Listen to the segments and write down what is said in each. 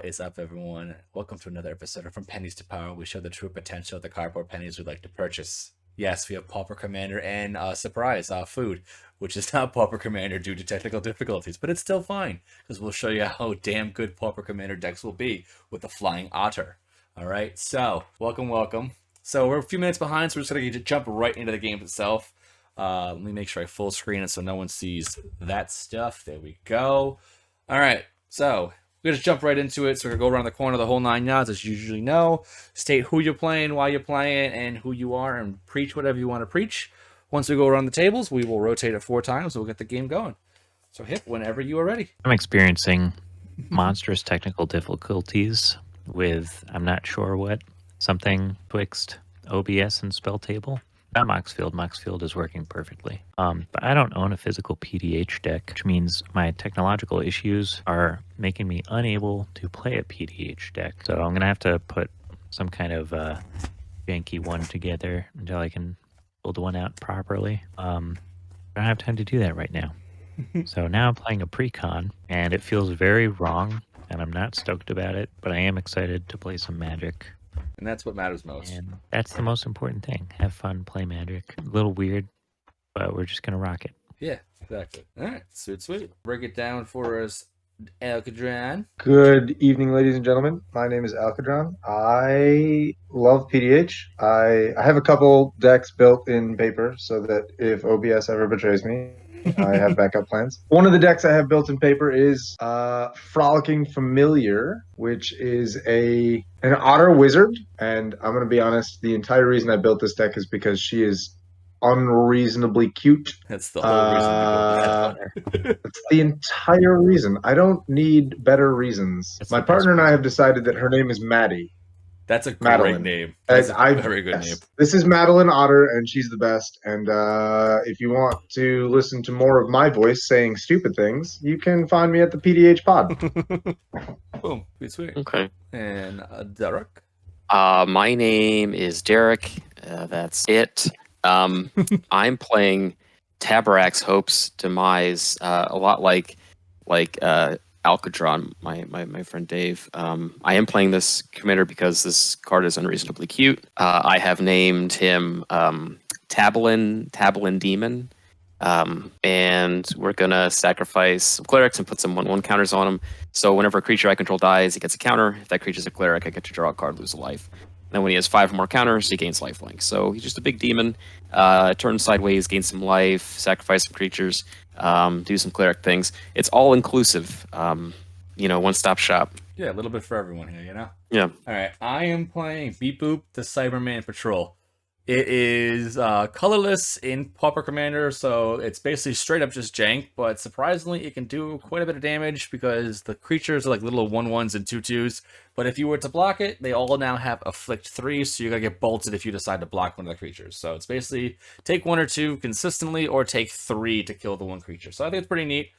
is up, everyone? Welcome to another episode of From Pennies to Power. We show the true potential of the cardboard pennies we'd like to purchase. Yes, we have Pauper Commander and surprise, food, which is not Pauper Commander due to technical difficulties, but it's still fine because we'll show you how damn good Pauper Commander decks will be with the Flying Otter. All right, so welcome. So we're a few minutes behind, so we're just gonna jump right into the game itself. Let me make sure I full screen it so no one sees that stuff. There we go. All right, so we're going to jump right into it. So we're going to go around the corner the whole 9 yards, as you usually know. State who you're playing, why you're playing, and who you are, and preach whatever you want to preach. Once we go around the tables, we will rotate it 4 times, so we'll get the game going. So hit whenever you are ready. I'm experiencing monstrous technical difficulties with, I'm not sure what, something twixt OBS and spell table. Not Moxfield. Moxfield is working perfectly. But I don't own a physical pEDH deck, which means my technological issues are making me unable to play a pEDH deck. So I'm going to have to put some kind of janky one together until I can build one out properly. I don't have time to do that right now. So now I'm playing a pre-con, and it feels very wrong, and I'm not stoked about it, but I am excited to play some Magic. And that's what matters most. And that's the most important thing. Have fun, play Magic. A little weird, but we're just going to rock it. Yeah, exactly. All right, sweet. Break it down for us, Alcadran. Good evening, ladies and gentlemen. My name is Alcadran. I love pEDH. I have a couple decks built in paper so that if OBS ever betrays me, I have backup plans. One of the decks I have built in paper is Frolicking Familiar, which is an otter wizard. And I'm going to be honest, the entire reason I built this deck is because she is unreasonably cute. That's the whole reason. That's the entire reason. I don't need better reasons. My partner and I have decided that her name is Maddie. That's a great Madeline. name. That's a very good name. This is Madeline Otter, and she's the best. And if you want to listen to more of my voice saying stupid things, you can find me at the pEDH pod. Boom. Sweet. Okay. And Derek? My name is Derek. That's it. I'm playing Tabarak's Hope's Demise, a lot like Alcadron, my friend Dave. I am playing this commander because this card is unreasonably cute. I have named him Tabalin Demon. And we're gonna sacrifice some clerics and put some 1/1 counters on him. So whenever a creature I control dies, he gets a counter. If that creature's a cleric, I get to draw a card, lose a life. Then when he has 5 more counters, he gains lifelink. So he's just a big demon. Turn sideways, gain some life, sacrifice some creatures, do some cleric things. It's all inclusive. One-stop shop. Yeah, a little bit for everyone here, you know? Yeah. All right, I am playing Beep Boop, the Cyberman Patrol. It is colorless in Pauper Commander, so it's basically straight up just jank, but surprisingly it can do quite a bit of damage because the creatures are like little 1/1s and 2/2s, but if you were to block it, they all now have Afflict 3, so you're going to get bolted if you decide to block one of the creatures. So it's basically take 1 or 2 consistently, or take 3 to kill the one creature. So I think it's pretty neat.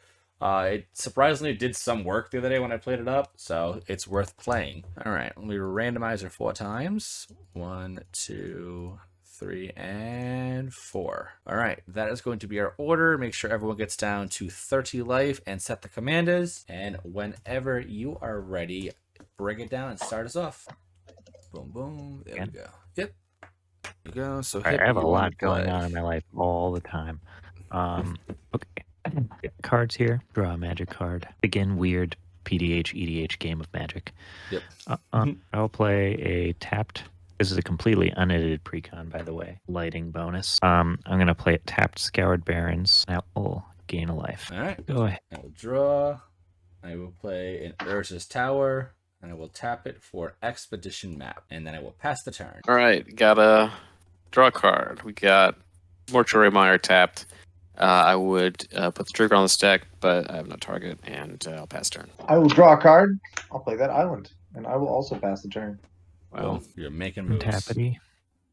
It surprisingly did some work the other day when I played it up, so it's worth playing. All right, let me randomize her 4 times. 1, 2, 3, and 4. All right, that is going to be our order. Make sure everyone gets down to 30 life and set the commanders. And whenever you are ready, bring it down and start us off. Boom, boom. There we go. Yep. There we go. So I have a lot going on in my life all the time. Okay. Cards here. Draw a Magic card. Begin weird pEDH, EDH game of Magic. Yep. I'll play a tapped. This is a completely unedited precon, by the way. Lighting bonus. I'm going to play a tapped Scoured Barrens. Now will gain a life. All right. Go ahead. I will draw. I will play an Urza's Tower, and I will tap it for Expedition Map, and then I will pass the turn. All right. Got a draw card. We got Mortuary Mire tapped. I would put the trigger on the deck, but I have no target, and I'll pass turn. I will draw a card. I'll play that island, and I will also pass the turn. Well, you're making moves. Tappity,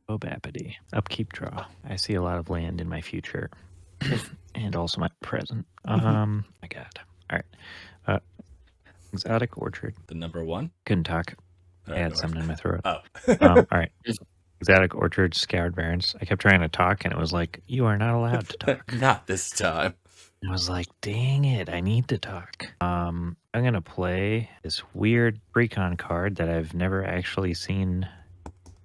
Bobappity. Upkeep draw. I see a lot of land in my future, and also my present. My God. All right. Exotic Orchard. The number 1? Couldn't talk. I had something in my throat. Oh. All right. Exotic Orchard, Scoured Barrens. I kept trying to talk, and it was like, you are not allowed to talk. Not this time. I was like, dang it, I need to talk. I'm going to play this weird precon card that I've never actually seen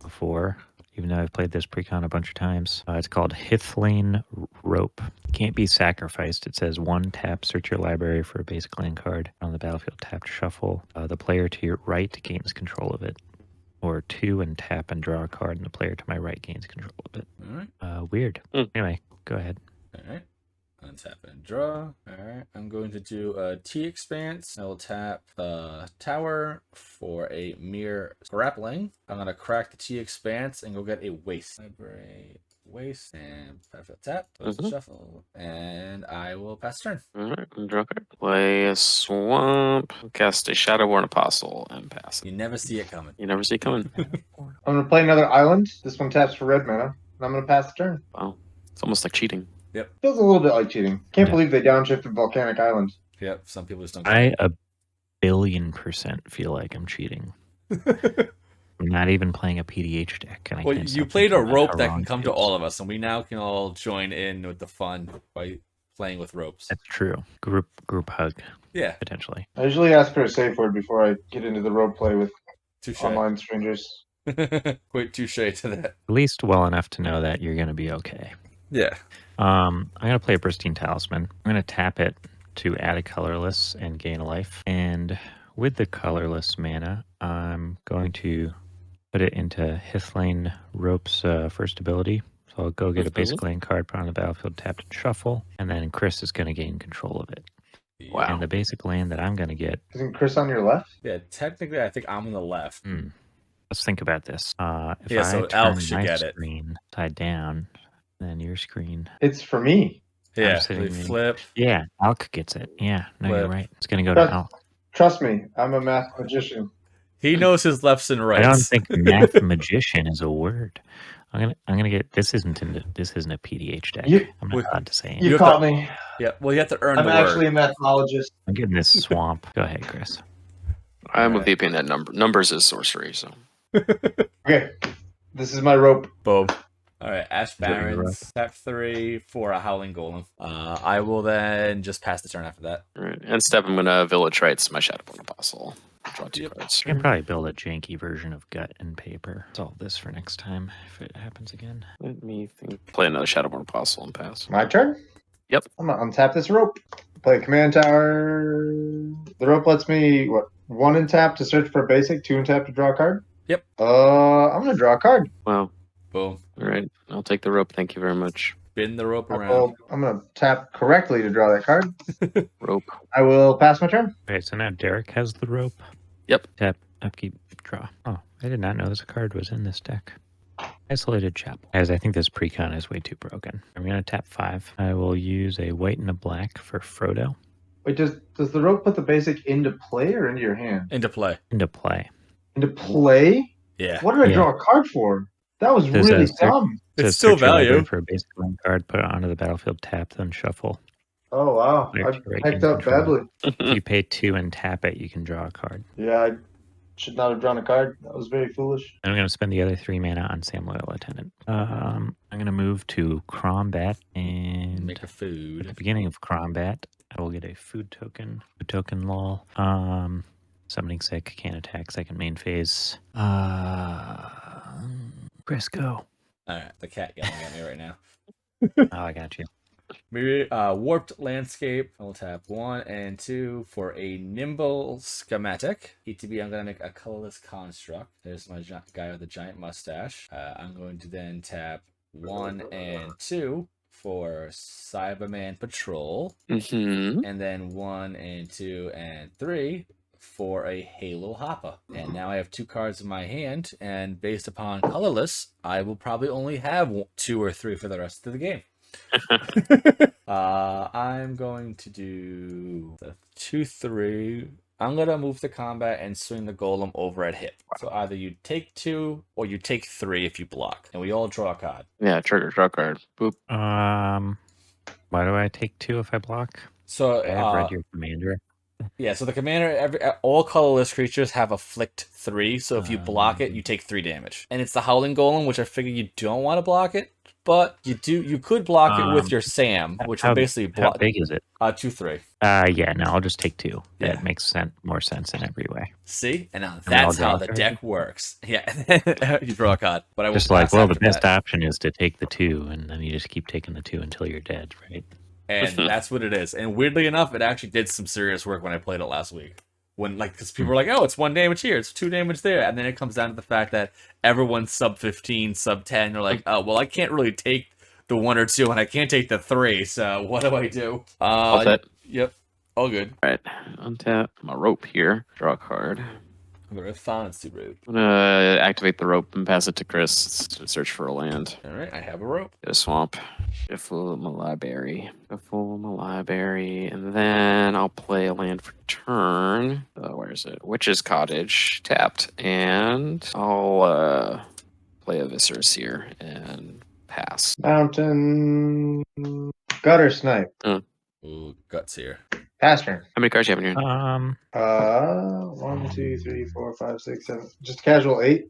before, even though I've played this precon a bunch of times. It's called Hithlane Rope. Can't be sacrificed. It says 1 tap, search your library for a basic land card. On the battlefield, tap to shuffle. The player to your right gains control of it. Or 2 and tap and draw a card, and the player to my right gains control of it. All right. Weird. Anyway, go ahead. All right. Untap and draw. All right. I'm going to do a T expanse. I will tap the tower for a mere grappling. I'm going to crack the T expanse and go get a waste. Library waste and tap. Shuffle. And I will pass turn. Alright, draw a card. Play a swamp. Cast a Shadowborn Apostle and pass. You never see it coming. You never see it coming. I'm going to play another island. This one taps for red mana, and I'm going to pass the turn. Wow. It's almost like cheating. Feels a little bit like cheating. Can't believe they downshifted Volcanic Island. Yep. Some people just don't. I 1,000,000,000% feel like I'm cheating. I'm not even playing a PDH deck. And I Well, can't you stop played a thinking about rope how that wrong can it come to feels. all of us, and we now can all join in with the fun by playing with ropes. That's true. Group hug, Yeah. potentially. I usually ask for a safe word before I get into the rope play with Touche. online strangers. Quite touche to that. At least well enough to know that you're going to be okay. Yeah. I'm going to play a Pristine Talisman. I'm going to tap it to add a colorless and gain a life. And with the colorless mana, I'm going to put it into Hithlane Rope's first ability. So I'll go get a basic land card, put on the battlefield, tap and shuffle. And then Chris is going to gain control of it. Wow. And the basic land that I'm going to get... Isn't Chris on your left? Yeah, technically, I think I'm on the left. Let's think about this. If Yeah, I so turn Elk should my get it. screen upside down, then your screen... It's for me. Yeah, sitting we in- flip. Yeah, Alk gets it. Yeah, no, you're Flip. right. It's going to go to But- Alk. Trust me, I'm a math magician. He knows his lefts and rights. I don't think math magician is a word. I'm gonna get this isn't a PDH deck. You- I'm not allowed to say it. You have caught to- me. Yeah, well, you have to earn I'm the actually word. a methodologist. I'm getting this swamp. Go ahead, Chris. I'm of the opinion that numbers is sorcery, so. Okay, this is my rope. Boom. All right, Ash that your Barrens, tap 3 for a Howling Golem. I will then just pass the turn after that. Alright, and step, I'm gonna Village Rites my Shadowborn Apostle. Draw 2 cards. I can probably build a janky version of Gut and Paper. Solve this for next time if it happens again. Let me think. Play another Shadowborn Apostle and pass. My turn? Yep. I'm going to untap this rope. Play a command tower. The rope lets me, 1 and tap to search for a basic, 2 and tap to draw a card? Yep. I'm going to draw a card. Wow. Boom. Alright, I'll take the rope. Thank you very much. Spin the rope around. I'm going to tap correctly to draw that card. Rope. I will pass my turn. Okay, so now Derek has the rope. Yep. Tap, upkeep, draw. Oh, I did not know this card was in this deck. Isolated Chapel. As I think this precon is way too broken. I'm going to tap 5. I will use a white and a black for Frodo. Wait, does the rope put the basic into play or into your hand? Into play. Into play. Into play? Yeah. What did I Yeah. draw a card for? That was Does, really sir- dumb. It's Says still search your library value. for a basic land card, put it onto the battlefield, tap, then shuffle. Oh, wow. Right, I right, picked gain up control. badly. If you pay 2 and tap it, you can draw a card. Yeah, I should not have drawn a card. That was very foolish. I'm going to spend the other 3 mana on Sam Loyal Attendant. I'm going to move to Crombat, and Make a at the food. beginning of Crombat, I will get a food token lol. Summoning sick, can't attack, second main phase. Chris, go. All right, the cat yelling at me right now. Oh, I got you. Maybe Warped Landscape. I'll tap 1 and 2 for a Nimble Schematic. ETB, I'm going to make a colorless construct. There's my guy with the giant mustache. I'm going to then tap 1 and 2 for Cyberman Patrol. Mm-hmm. And then 1 and 2 and 3 for a Halo Hopper. And now I have 2 cards in my hand, and based upon colorless, I will probably only have 2 or 3 for the rest of the game. I'm going to do the 2-3. I'm going to move the combat and swing the golem over at hip. So either you take 2 or you take 3 if you block. And we all draw a card. Yeah, trigger, draw card. Boop. Why do I take 2 if I block? So I have read your commander. yeah, so the commander, all colorless creatures have a flicked 3. So if you block it, you take 3 damage. And it's the Howling Golem, which I figure you don't want to block it. but you could block it with your Um, Sam, which how, would basically how block big is it? 2-3. Yeah, no, I'll just take 2. Yeah. That makes more sense in every way. See, and now And we all that's draw how a the card? deck works. Yeah, you draw a card, but I will Just like, pass well, the after best that. option is to take the 2, and then you just keep taking the 2 until you're dead, right? And that's what it is. And weirdly enough, it actually did some serious work when I played it last week. When because people were like, "Oh, it's 1 damage here, it's 2 damage there," and then it comes down to the fact that everyone's sub 15, sub 10. They're like, "Oh, well, I can't really take the 1 or 2, and I can't take the 3. So what do I do?" All set. Yep, all good. All right, untap my rope here. Draw a card. I'm gonna fancy rope. I'm gonna activate the rope and pass it to Chris to search for a land. All right, I have a rope. Get a swamp. Get full of my library. Get full of my library, and then I'll play a land for turn. Where is it? Witch's Cottage tapped, and I'll play a Viscera Seer and pass. Mountain gutter snipe. Ooh, guts here. Pass turn. How many cards do you have in your hand? 1, 2, 3, 4, 5, 6, 7. Just casual 8.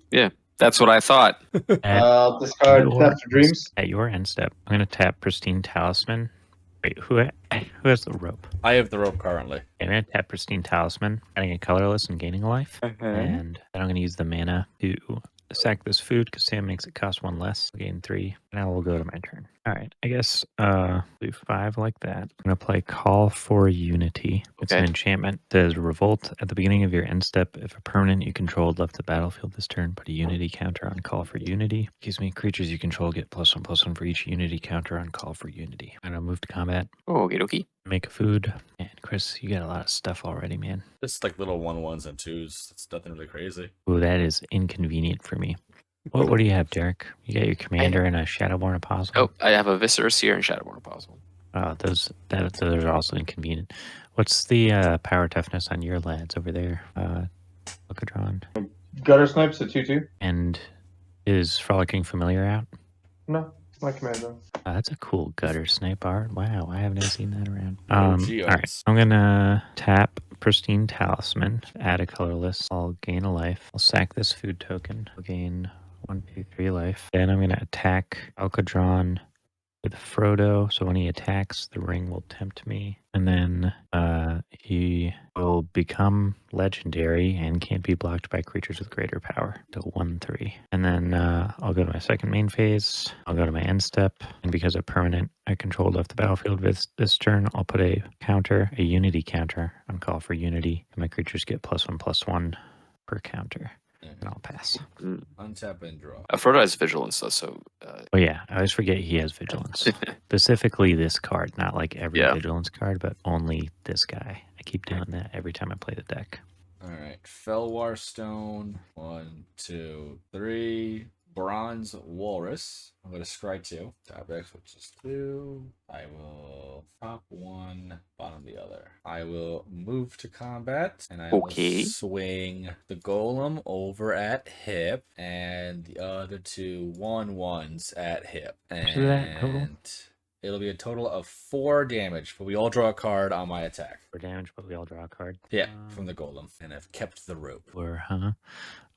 That's what I thought. Discard your- Theft of Dreams. At your end step, I'm going to tap Pristine Talisman. Wait, who has the rope? I have the rope currently. I'm going to tap Pristine Talisman, adding a colorless and gaining a life. And then I'm going to use the mana to sack this food because Sam makes it cost 1 less. I'll gain 3. Now we'll go to my turn. All right, I guess do 5 like that. I'm going to play Call for Unity. It's an Okay. enchantment. It says Revolt. At the beginning of your end step, if a permanent you controlled left the battlefield this turn, put a Unity counter on Call for Unity. Excuse me, creatures you control get +1/+1 for each Unity counter on Call for Unity. I'm going to move to combat. Oh, okie dokie. Make a food. And Chris, you got a lot of stuff already, man. Just like little 1/1s and 2s. It's nothing really crazy. Ooh, that is inconvenient for me. What do you have, Derek? You got your commander and a Shadowborn Apostle? Oh, I have a Viscera Seer and Shadowborn Apostle. Those are also inconvenient. What's the power toughness on your lads over there, Alcadron? Gutter snipes at 2/2. And is Frolicking Familiar out? No, it's my commander. That's a cool gutter snipe art. Wow, I haven't seen that around. OG All right, arts. I'm gonna tap Pristine Talisman, add a colorless. I'll gain a life. I'll sack this food token. I'll gain 1, 2, 3 life. Then I'm gonna attack Alcadron with Frodo. So when he attacks, the ring will tempt me, and then he will become legendary and can't be blocked by creatures with greater power. So 1/3, and then I'll go to my second main phase. I'll go to my end step, and because a permanent I controlled left the battlefield this turn, I'll put a counter, a Unity counter on Call for Unity, and my creatures get +1/+1 per counter. And I'll pass. Untap and draw. Frodo has Vigilance, though, so... Oh yeah, I always forget he has Vigilance. Specifically this card, not like every Yeah. Vigilance card, but only this guy. I keep doing that every time I play the deck. Alright. Felwar Stone. 1, 2, 3. Bronze Walrus. I'm going to scry 2. Tap X, which is 2. I will top 1, bottom the other. I will move to combat, and I Okay. will swing the Golem over at hip, and the other 2 1/1s at hip. much is that total? And it'll be a total of 4 damage, but we all draw a card on my attack. For damage, but we all draw a card. Yeah, from the Golem, and I've kept the rope. Or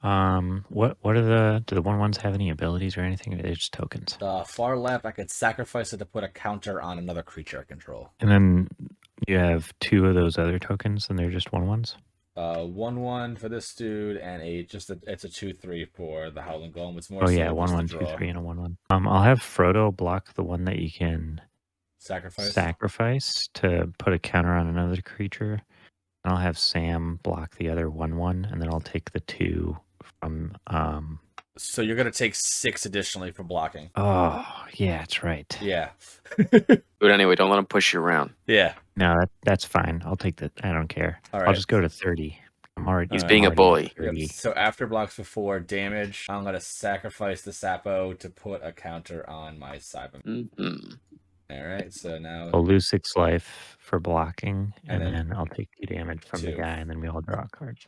what are do the 1/1s have any abilities or anything? Or are they just tokens? Far left, I could sacrifice it to put a counter on another creature I control. And then you have 2 of those other tokens, and they're just 1/1s. 1/1 for this dude, and it's a 2/3 for the Howling Golem. It's more. Oh so yeah, just 1/1, to 2, draw. 3, and a 1/1. I'll have Frodo block the one that you can sacrifice to put a counter on another creature. And I'll have Sam block the other 1/1, and then I'll take the 2 from. So you're gonna take 6 additionally for blocking. Oh yeah, that's right. Yeah. But anyway, don't let him push you around. Yeah. No, that's fine. I'll take that. I don't care. All I'll right. just go to 30. I'm already. He's I'm being a already bully. at 30. Yep. So after blocks for 4 damage, I'm gonna sacrifice the Sapo to put a counter on my Cyberman. Mm-hmm. All right. So now. I'll lose 6 life for blocking, And and then then I'll take 2 damage from the 2. guy, and then we all draw a card.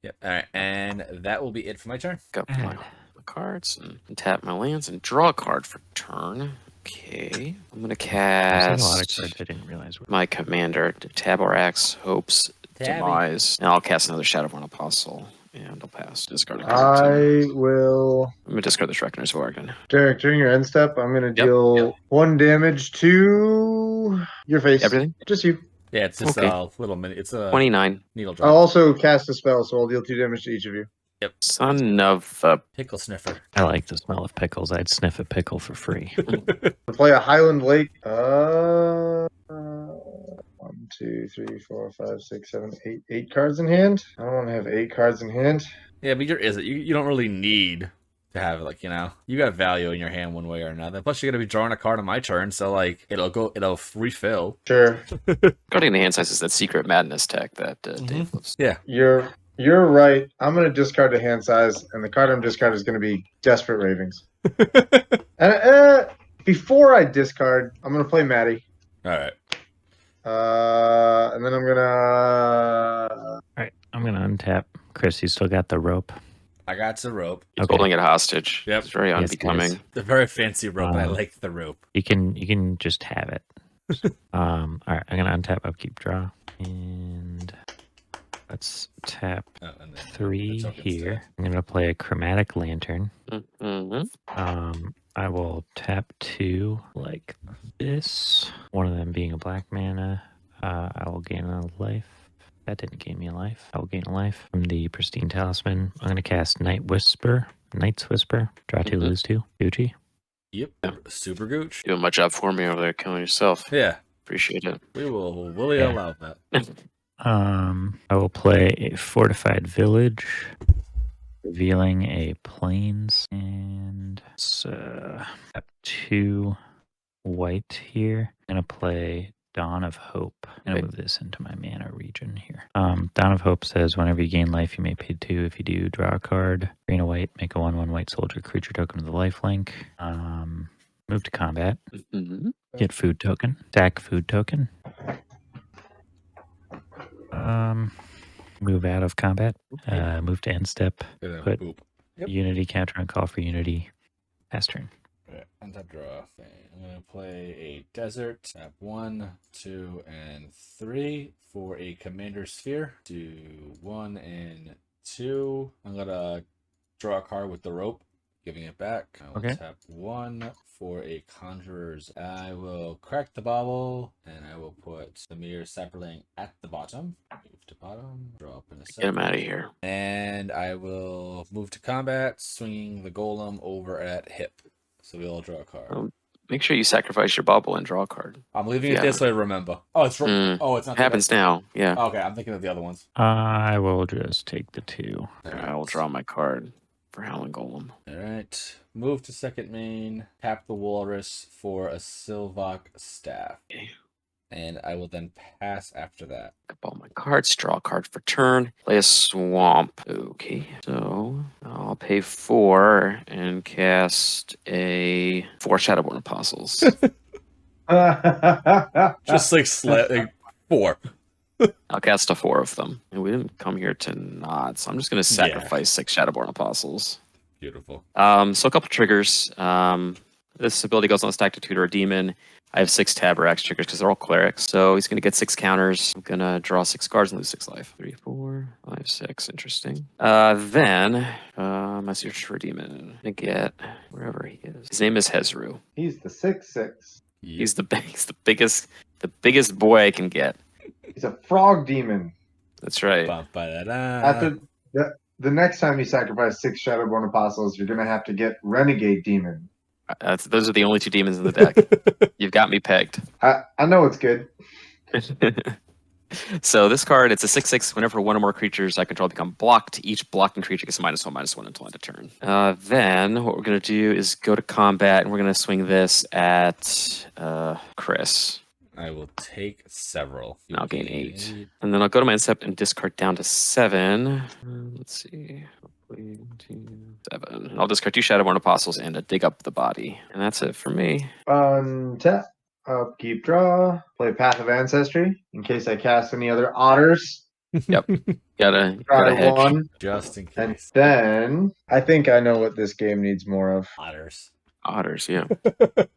Yep. All right. And that will be it for my turn. Got my cards and tap my lands and draw a card for turn. Okay. I'm going to There's a lot of cast cards I didn't realize. my commander, Taborax, Hope's Tabby. Demise. And I'll cast another Shadowborn Apostle. And I'll pass. Discard a card. I will. I'm gonna discard the Shrekaner's Oregon. Derek, during your end step, I'm gonna Yep, deal 1 damage to your face. Everything? Just you. Yeah, it's just Okay. a little mini. It's a 29. needle I'll drop. also cast a spell, so I'll deal 2 damage to each of you. Son of a... Pickle sniffer. I like the smell of pickles. I'd sniff a pickle for free. To play a Highland Lake. 1, 2, 3, 4, 5, 6, 7, 8. 8 cards in hand. I don't want to have 8 cards in hand. Yeah, but you don't really need to have like, you got value in your hand one way or another. Plus you're gonna be drawing a card on my turn, so like it'll refill. Sure. Guarding the hand size is that secret madness tech that Dave loves. Yeah. You're right. I'm gonna discard the hand size, and the card I'm discarding is gonna be Desperate Ravings. And before I discard, I'm gonna play Maddie. Alright. And then I'm gonna. All right, I'm gonna untap. Chris, you still got the rope. I got the rope. He's Okay. holding it hostage. Yep. It's very Yes, it unbecoming. is. The very fancy rope, and I Um, like the rope. You can just have it. All right, I'm gonna untap, upkeep, draw, and let's tap Oh, and then 3 the tokens here. tap. I'm gonna play a chromatic lantern. Mm-hmm. I will tap 2 like this. One of them being a black mana. I will gain a life. That didn't gain me a life. I will gain a life from the Pristine Talisman. I'm going to cast Knight's Whisper. Draw 2, Mhm. lose 2. Gucci. Yep. Super gooch. Doing my job for me over there, killing yourself. Yeah. Appreciate it. We will really Yeah. allow that. I will play a Fortified Village, revealing a Plains, and tap 2 white here. I'm going to play Dawn of Hope. I'm going to move this into my mana region here. Dawn of Hope says whenever you gain life, you may pay 2. If you do, draw a card. Green or white, make a 1/1 white soldier creature token with a lifelink. Move to combat. Mm-hmm. Get food token. Sack food token. Move out of combat. Move to end step. Put Boop. Yep. Unity counter on call for Unity. Pass turn. Alright, untap draw. Okay, I'm gonna play a desert. Tap 1, 2, and 3 for a commander sphere. Do 1 and 2. I'm gonna draw a card with the rope, giving it back. I will Okay. tap 1 for a conjurer's. I will crack the bauble, and I will put the mirror sapling at the bottom. Move to bottom. Draw up in a Get him second. out of here. And I will move to combat, swinging the golem over at hip. So we all draw a card. Oh, Make sure you sacrifice your bubble and draw a card. I'm leaving it yeah. there so I remember. Oh, it's Mm. oh, it's not. It happens now. Yeah. Okay, I'm thinking of the other ones. I will just take the 2. I will draw my card for Howling Golem. All right. Move to second main. Tap the walrus for a Silvok staff. Okay. And I will then pass after that. Pick up all my cards, draw a card for turn, play a swamp. Okay, so I'll pay 4 and cast a 4 Shadowborn Apostles. Just like 4. I'll cast a 4 of them. And we didn't come here to not, so I'm just going to sacrifice 6 Shadowborn Apostles. Beautiful. So a couple triggers. This ability goes on the stack to tutor a demon. I have 6 Taborax triggers because they're all clerics. So he's going to get 6 counters. I'm going to draw 6 cards and lose 6 life. 3, 4, 5, 6. Interesting. Then I search for a demon. I'm going to get wherever he is. His name is Hezru. He's the 6/6. He's the biggest boy I can get. He's a frog demon. That's right. Ba-ba-da-da. After the next time you sacrifice 6 Shadowborn Apostles, you're gonna have to get Renegade Demon. Those are the only 2 demons in the deck. You've got me pegged. I know it's good. So this card, it's a 6/6. Whenever one or more creatures I control become blocked, each blocking creature gets a -1/-1 until end of turn. Then what we're going to do is go to combat, and we're going to swing this at Chris. I will take several. And I'll gain 8. And then I'll go to my incept and discard down to 7. Let's see. 7. I'll discard 2 Shadowborn Apostles and dig up the body. And that's it for me. Untap, upkeep, draw, play Path of Ancestry in case I cast any other otters. Gotta Try hedge. 1, Just in and case. then I think I know what this game needs more of. Otters. Otters, yeah.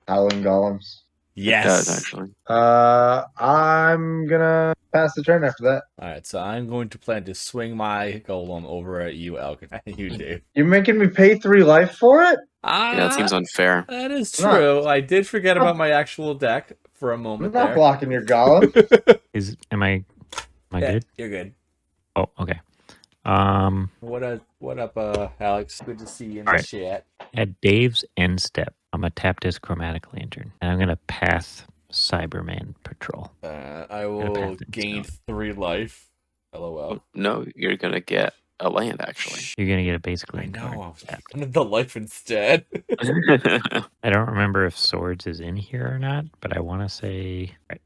Howling Golems. Yes. It does, actually. I'm gonna pass the turn after that. All right, so I'm going to plan to swing my golem over at you, Elkin. You, Dave. You're making me pay 3 life for it? Yeah, that seems unfair. That is I'm not- true. I did forget about my actual deck for a I'm moment not there. blocking your golem. Am I Yeah, good? you're good. Oh, okay. What up, Alex? Good to see you in the Alright. chat. At Dave's end step, I'm gonna tap this chromatic lantern, and I'm gonna path Cyberman Patrol. I will gain 3 life. LOL. No, you're gonna get a land, actually. You're gonna get a basic I land know. card. I was getting the life instead. I don't remember if Swords is in here or not, but I want to say. Right.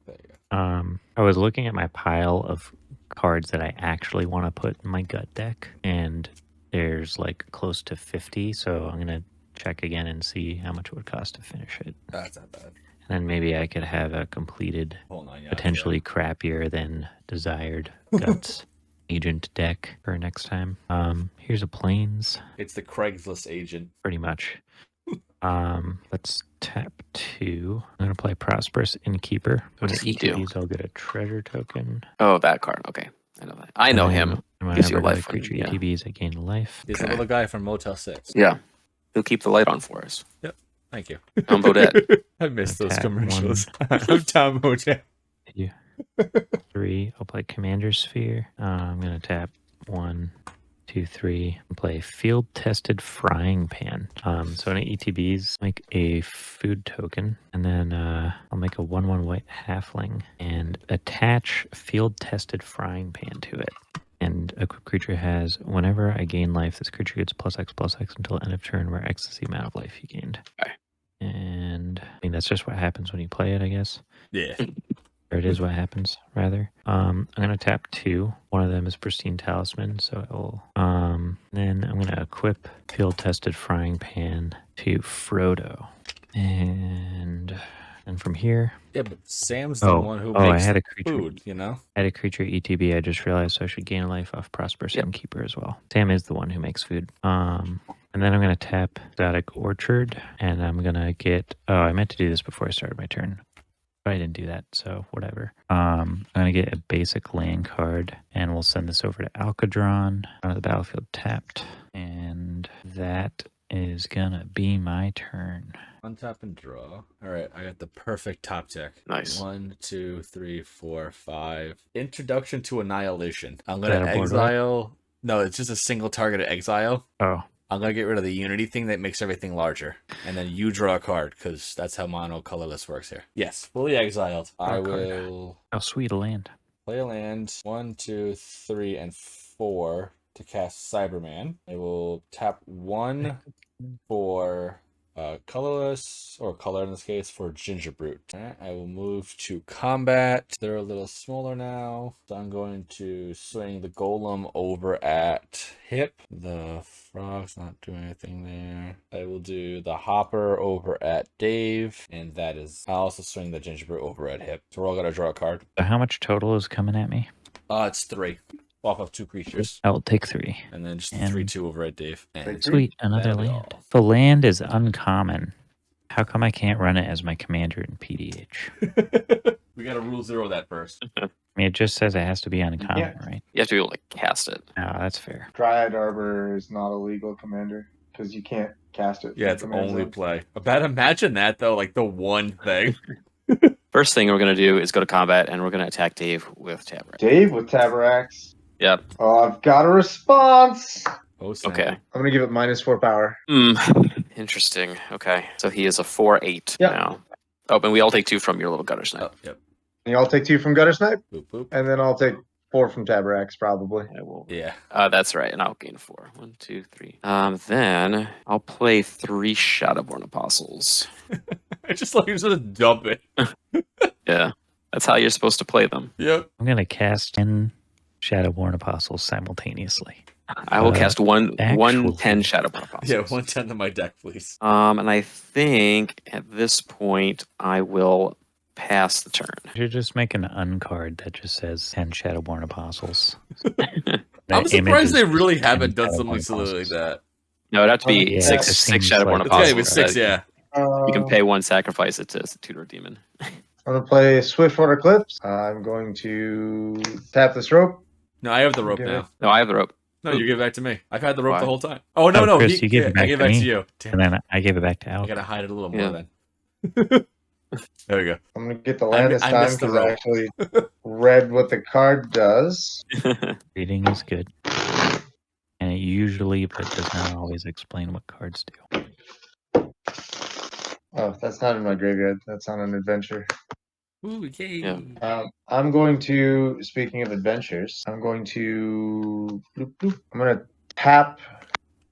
There you go. I was looking at my pile of cards that I actually want to put in my gut deck, and there's like close to 50, so I'm gonna check again and see how much it would cost to finish it. That's not bad. And then maybe I could have a completed, Hold on, yeah. potentially crappier than desired guts agent deck for next time. Here's a plains, It's the Craigslist agent. pretty much. Let's tap 2. I'm gonna play Prosperous Innkeeper. What does he do? ETBs, I'll get a treasure token. Oh, that card. Okay, I know that. I know him. Gives you a life creature when- yeah. ETBs, I gain life. He's Okay. the little guy from Motel 6. Yeah, he'll keep the light on for us. Thank you. Tom Bodette. I missed those Attack commercials. I'm Tom Motel. 3. I'll play Commander Sphere. I'm gonna tap 1, 2, 3. And play Field Tested Frying Pan. So in ETBs, make a food token, and then I'll make a 1/1 white halfling and attach Field Tested Frying Pan to it. And a creature has, whenever I gain life, this creature gets +X/+X until end of turn, where X is the amount of life you gained. Okay. And I mean that's just what happens when you play it, I guess. Yeah. Or it is what happens, rather. I'm gonna tap 2. One of them is Pristine Talisman, so it will. Then I'm gonna equip Field Tested Frying Pan to Frodo, and from here, Yeah, but Sam's the one who I makes had a creature. food, you know? I had a creature ETB. I just realized, so I should gain a life off Prosperous Yep. Innkeeper as well. Sam is the one who makes food. And then I'm gonna tap Exotic Orchard, and I'm gonna get. Oh, I meant to do this before I started my turn. But I didn't do that, so whatever. I'm gonna get a basic land card, and we'll send this over to Alcadron out of the battlefield tapped, and that is gonna be my turn. Untap and draw. All right, I got the perfect top deck. Nice. 1, 2, 3, 4, 5. Introduction to Annihilation. I'm Is gonna that a board exile. No, it's just a single targeted exile. Oh, I'm gonna get rid of the Unity thing that makes everything larger, and then you draw a card because that's how mono colorless works here. Yes, fully exiled. I Draw a card. will how sweet a land. play a land. 1, 2, 3, and 4 to cast Cyberman. I will tap 1 for colorless, or color in this case, for Ginger Brute. Alright, I will move to combat. They're a little smaller now, so I'm going to swing the golem over at hip. The frog's not doing anything there. I will do the hopper over at Dave, and that is. I'll also swing the Ginger Brute over at hip. So we're all gonna draw a card. So how much total is coming at me? It's 3. Off of 2 creatures. I will take 3. And then just And- 3/2 over at Dave. And Sweet, another that'll be land. all. The land is uncommon. How come I can't run it as my commander in PDH? We gotta rule 0 that first. I mean, it just says it has to be uncommon, Yeah. right? You have to be able to cast it. Oh, that's fair. Dryad Arbor is not a legal commander because you can't cast it. Yeah, from it's command only zone. play. But imagine that though, like the one thing. First thing we're gonna do is go to combat, and we're gonna attack Dave with Tabret. Dave with Tabarax. Yep. Oh, I've got a response. Oh, snap. Okay. I'm gonna give it -4 power. Interesting. Okay. So he is a 4/8 Yep. now. Oh, and we all take 2 from your little gutter snipe. Oh, yep. And y'all take 2 from Gutter Snipe, Boop boop. and then I'll take 4 from Tabarax probably. I will. Yeah. That's right, and I'll gain 4. 1, 2, 3. Then I'll play 3 Shadowborn Apostles. I just like you just dump it. Yeah, that's how you're supposed to play them. Yep. I'm going to cast 10 Shadowborn Apostles simultaneously. I will cast one actually- 10 Shadowborn Apostles. Yeah, 1/10 of my deck, please. And I think at this point I will pass the turn. You should just make an uncard that just says 10 Shadowborn Apostles. I'm surprised they really just 10 haven't done something Shadowborn silly like Apostles. that. No, it'd have to be Yeah, six it six seems Shadowborn like- It's gotta Apostles. be 6, yeah. You can pay 1, sacrifice it to Tutor Demon. I'm gonna play Swiftwater Clips. I'm going to tap this rope. No, I have the rope Give now. it- No, I have the rope. No, you give it back to me. I've had the rope Why? the whole time. Oh no, no, Chris, you gave it back I gave to it back me. to you. Damn, And then I gave it back to I Al. gotta hide it a little Yeah. more then. There we go. I'm gonna get the land this I time missed the because I rope. actually read what the card does. Reading is good. And it usually, but does not always explain what cards do. Oh, that's not in my graveyard. That's on an adventure. Ooh, yay. Yeah. I'm going to, speaking of adventures, I'm going to tap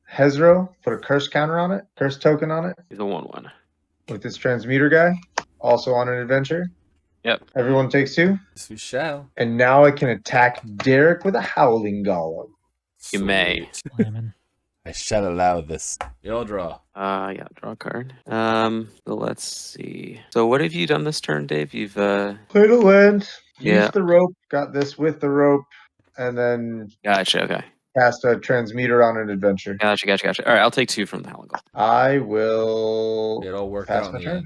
Hezro, put a curse counter on it, curse token on it, He's a 1/1. with this transmuter guy, also on an adventure. Yep. Everyone takes 2. Yes, we shall. And now I can attack Derek with a Howling Golem. You may. Sweet. Slamming. I shall allow this. You'll draw. Yeah, draw a card. So let's see. So what have you done this turn, Dave? You've Played a land, Yeah. used the rope, got this with the rope, and then Gotcha. Okay. cast a transmuter on an adventure. Gotcha. All right, I'll take 2 from the Howling Golem. I will. It all worked Pass out my in the turn.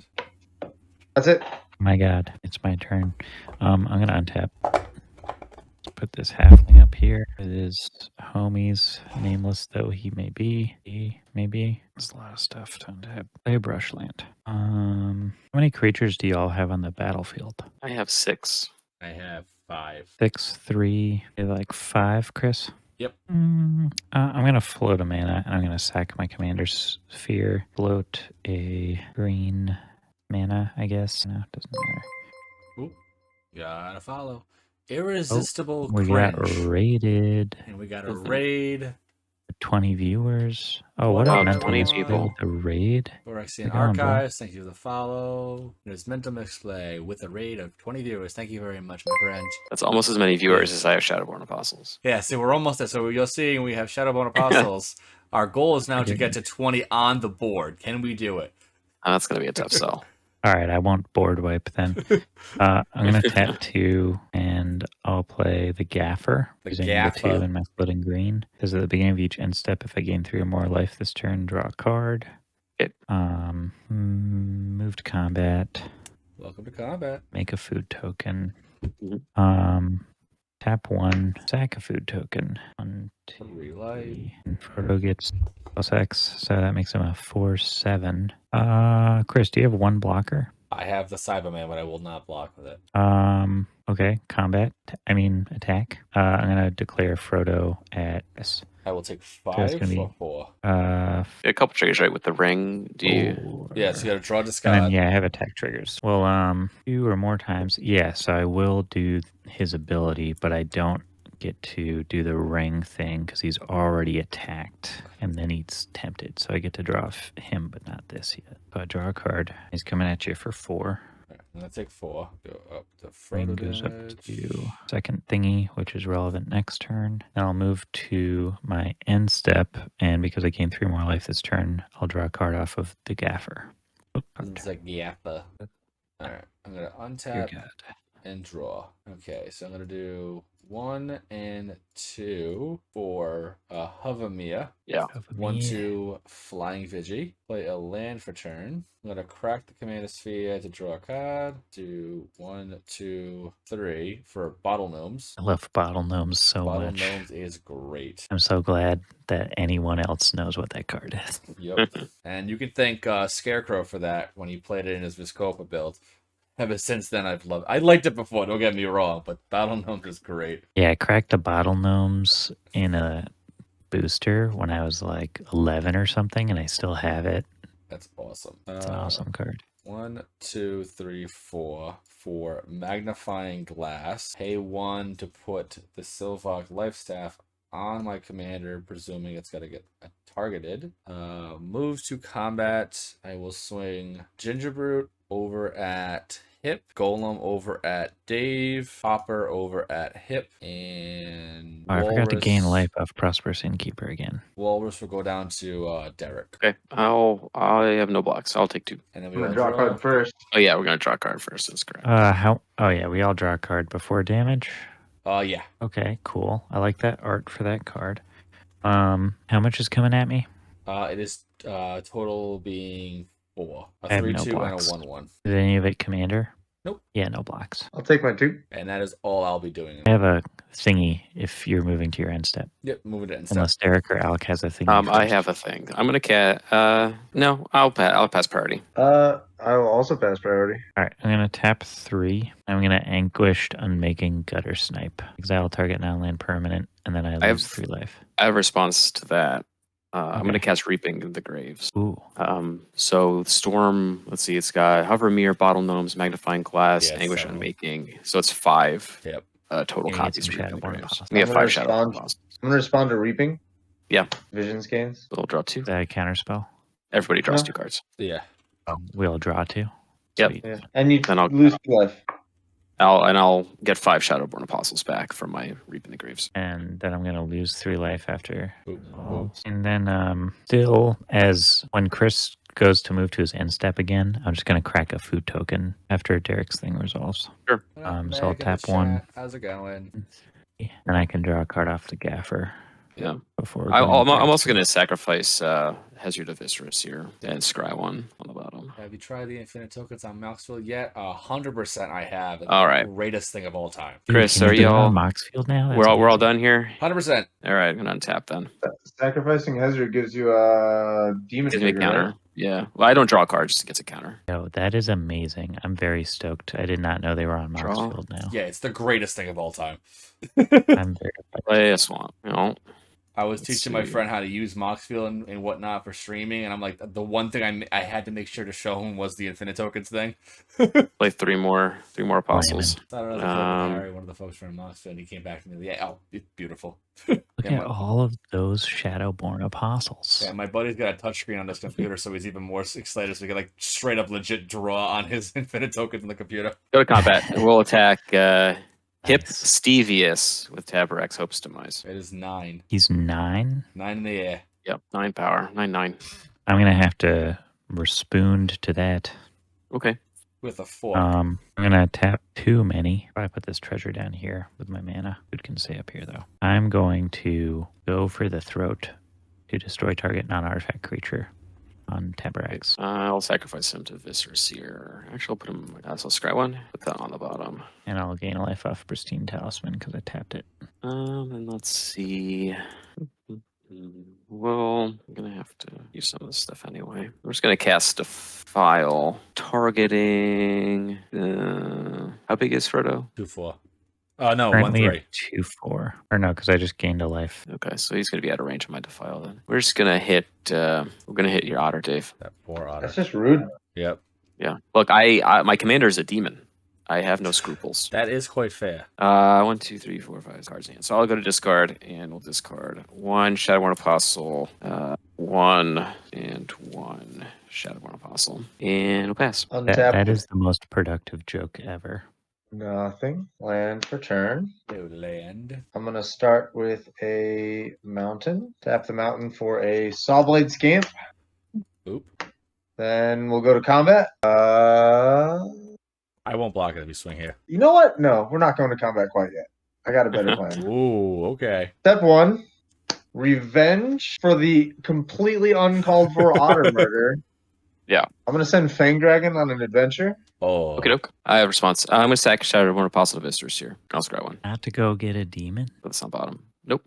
end. That's it. My God, it's my turn. I'm gonna untap. Let's put this halfling up here. It is homies, nameless though he may be. There's a lot of stuff to untap. Play a brushland. How many creatures do y'all have on the battlefield? I have 6. I have 5. 6, 3, like 5, Chris? Yep. I'm gonna float a mana and I'm gonna sack my commander's sphere. Float a green mana, I guess. No, it doesn't matter. Ooh, gotta follow. Irresistible We cringe. got raided. And we got a raid. 20 viewers. Oh, What what up, a mental 20 misplay people. with the raid. Phyrexian How's it going, bro? Archives, thank you for the follow. There's Mental Misplay with a raid of 20 viewers. Thank you very much, my friend. That's almost as many viewers as I have Shadowborn Apostles. Yeah, so we're almost there. So you'll see we have Shadowbone Apostles. Our goal is now to get to 20 on the board. Can we do it? That's gonna be a tough sell. All right, I won't board wipe then. I'm going to tap 2 and I'll play the Gaffer. The Using Gaffer. the 2 and my floating green. Because at the beginning of each end step, if I gain 3 or more life this turn, draw a card. Okay. Move to combat. Welcome to combat. Make a food token. Mhm. Tap 1, sack a food token. 1, 2, Relight. 3. And Frodo gets +X, so that makes him a 4/7. Chris, do you have 1 blocker? I have the Cyberman, but I will not block with it. Okay, attack. I'm gonna declare Frodo at S. I will take that's 5 gonna be- or 4. A couple triggers, right? With the ring. Do you? Yeah, so you gotta draw And discard. then, yeah, I have attack triggers. Well, 2 or more times. Yeah, so I will do his ability, but I don't get to do the ring thing because he's already attacked and then he's tempted. So I get to draw him, but not this yet. So I draw a card. He's coming at you for 4. Alright, I'm gonna take 4. Go up to Ring Frodo goes up damage. to second thingy, which is relevant next turn. Then I'll move to my end step, and because I gain 3 more life this turn, I'll draw a card off of the Gaffer. Oh, It's like Yappa. Alright, I'm gonna You're untap good. and draw. Okay, so I'm gonna do 1 and 2 for Hovamia. Yeah. 1, 2 Flying Vigi. Play a land for turn. I'm gonna crack the Commander Sphere to draw a card. Do 1, 2, 3 for Bottle Gnomes. I love Bottle Gnomes so Bottle much. Gnomes is great. I'm so glad that anyone else knows what that card is. Yep. And you can thank Scarecrow for that when he played it in his Viscopa build. Ever since then, I liked it before, don't get me wrong, but Battle Gnomes is great. Yeah, I cracked the Bottle Gnomes in a booster when I was like 11 or something, and I still have it. That's awesome. It's an awesome card. 1, 2, 3, 4 for Magnifying Glass. Pay 1 to put the Sylvok Life Staff on my commander, presuming it's got to get targeted. Move to combat. I will swing Gingerbrute over at Hip, Golem over at Dave, Hopper over at Hip, and Oh, I forgot to gain Walrus- life off Prosperous Innkeeper again. Walrus will go down to Derek. Okay. I have no blocks. I'll take 2. And then I'm we gonna all draw a card first. Oh yeah, we're gonna draw a card first. That's correct. Oh yeah, we all draw a card before damage. Yeah. Okay, cool. I like that art for that card. How much is coming at me? It is total being 4. I have 3/2 and a blocks. 1/1. Is any of it commander? Nope. Yeah, no blocks. I'll take my 2. And that is all I'll be doing. I have a thingy if you're moving to your end step. Yep, moving it instead. Unless Derek or Alec has a thingy. I first. have a thing. I'm gonna no, I'll pass priority. I will also pass priority. All right, I'm gonna tap 3. I'm gonna Anguished Unmaking Gutter Snipe. Exile target non-land permanent, and then I I have- lose 3 life. I have a response to that. I'm Okay. gonna cast Reaping in the Graves. Ooh, So Storm, let's see, it's got Hover Mirror, Bottle Gnomes, Magnifying Glass, Yeah, it's Anguish 7. Unmaking. So it's 5 Yep. total Yeah, you get copies some of Reaping in the Shadowborn Graves. Apostles. We have I'm 5 gonna Shadow respond. Apostles. I'm gonna respond to Reaping. Yeah. Vision scans. We'll draw 2. is that a counter spell? Everybody draws No. 2 cards. Yeah. We'll draw 2. Yep. Sweet. Yeah. And you Then I'll- lose 2 life. I'll get 5 Shadowborn Apostles back from my Reaping the Graves. And then I'm gonna lose 3 life after. Oop, oop. And then still, as when Chris goes to move to his end step again, I'm just gonna crack a food token after Derek's thing resolves. Sure. So I'll Meg in the tap 1. chat. How's it going? And I can draw a card off the gaffer. Yeah. Before I'm going to also Derek's going to sacrifice Hazard of Viscerus here and scry 1 on the bottom. Have you tried the infinite tokens on Moxfield yet? 100% I have. It's All the right. greatest thing of all time. Dude, Chris, can are you do it y'all- on Moxfield now? We're all amazing. done here. 100%. All right, I'm going to untap then. Sacrificing Hazard gives you a demon Gives me a trigger, counter. right? Yeah. Well, I don't draw cards, just gets a counter. Yo, that is amazing. I'm very stoked. I did not know they were on Draw. Moxfield now. Yeah, it's the greatest thing of all time. I'm very Play a swamp. You know, I was Let's teaching my see. friend how to use Moxfield and whatnot for streaming, and I'm like, the one thing I had to make sure to show him was the infinite tokens thing. play 3 more apostles. I don't know if I played with Um, Harry, one of the folks from Moxfield, and he came back to me. Yeah, oh, it's beautiful. Look Yeah, at all of those Shadowborn Apostles. Yeah, my buddy's got a touchscreen on this computer, so he's even more excited. So we can like straight up legit draw on his infinite tokens on the computer. Go to combat. We'll attack Hip Nice. Stevius with Tabarex Hope's Demise. It is 9. He's 9. 9 in the air. Yep, 9 power. 9/9. I'm gonna have to respond to that. Okay. With a 4. I'm gonna tap 2 many. I put this treasure down here with my mana. Food can stay up here though. I'm going to go for the throat to destroy target non-artifact creature on Tabarex. I'll sacrifice him to Viscerus here. Actually, I'll put him. So scry 1. Put that on the bottom. And I'll gain a life off Pristine Talisman because I tapped it. And let's see. Well, I'm gonna have to use some of this stuff anyway. I'm just gonna cast a file targeting. How big is Frodo? 2-4. Oh no, Currently 1-3. at 2/4. Or no, because I just gained a life. Okay, so he's gonna be out of range of my defile then. We're just gonna hit. We're gonna hit your otter, Dave. That 4 otter. That's just rude. Yep. Yeah. Look, I my commander is a demon. I have no scruples. That is quite fair. 1, 2, 3, 4, 5 cards in hand. So I'll go to discard and we'll discard 1 Shadowborn Apostle, 1 and 1 Shadowborn Apostle, and we'll pass. Untap. That is the most productive joke ever. Nothing. Land for turn. No land. I'm gonna start with a mountain. Tap the mountain for a Sawblade Scamp. Oop. Then we'll go to combat. I won't block it if you swing here. You know what? No, we're not going to combat quite yet. I got a better plan. Ooh, okay. Step 1, revenge for the completely uncalled for otter murder. Yeah. I'm gonna send Fang Dragon on an adventure. Oh. Okay, doke. I have a response. I'm gonna sack Shadowborn Apostle to Viscerus here. I'll scry 1. Not to go get a demon. Put this on bottom. Nope.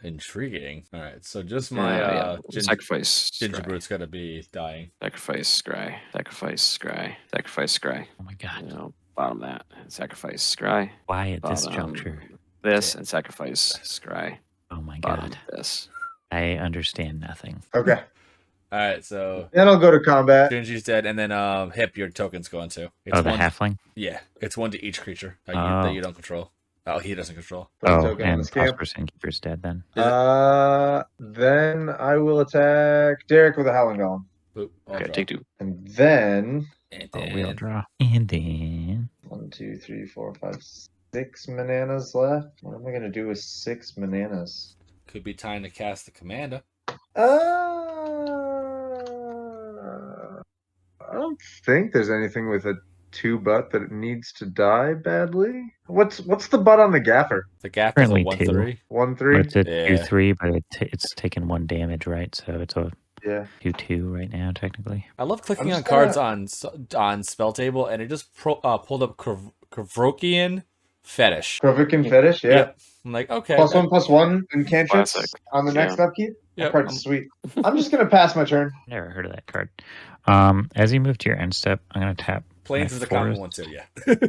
Intriguing. All right, so just my Yeah. Sacrifice. ginger Scry. brute's gotta be dying. Sacrifice. Scry. Sacrifice. Scry. Sacrifice. Scry. Oh my god. You know, bottom that. Sacrifice. Scry. Why at this Bottom juncture? This Yeah. and sacrifice. Scry. Oh my Bottom god. this. I understand nothing. Okay. All right, so Then I'll go to combat. Gingy's dead, and then Hip, your token's going to. It's Oh, the one, halfling? Yeah, it's 1 to each creature that Oh. you don't control. Oh, he doesn't control. Put a Oh, token on and the scamp. Prosperous Innkeeper's dead then. Then I will attack Derek with a Howling Golem. Oop, I'll Okay, draw. take 2. And then And Oh, then we'll draw. And then 1, 2, 3, 4, 5, 6 bananas left. What am I gonna do with 6 bananas? could be time to cast the commander. I don't think there's anything with a 2 butt that it needs to die badly. What's the butt on the gaffer? The gap is a Currently 1-3. 1-3. it's a Yeah. 2/3, but it's taken 1 damage, right? So it's a Yeah. 2/2 right now, technically. I love clicking I'm on just cards gonna- on spell table, and it just pulled up Kavrokian Fetish. Krovikin Fetish, yeah. Yep. I'm like, okay. +1/+1 and cantrips Classic. on the next Yeah. upkeep. Yep, That card's sweet. I'm just gonna pass my turn. Never heard of that card. As you move to your end step, I'm gonna tap Plains my is a common forest, one too. Yeah.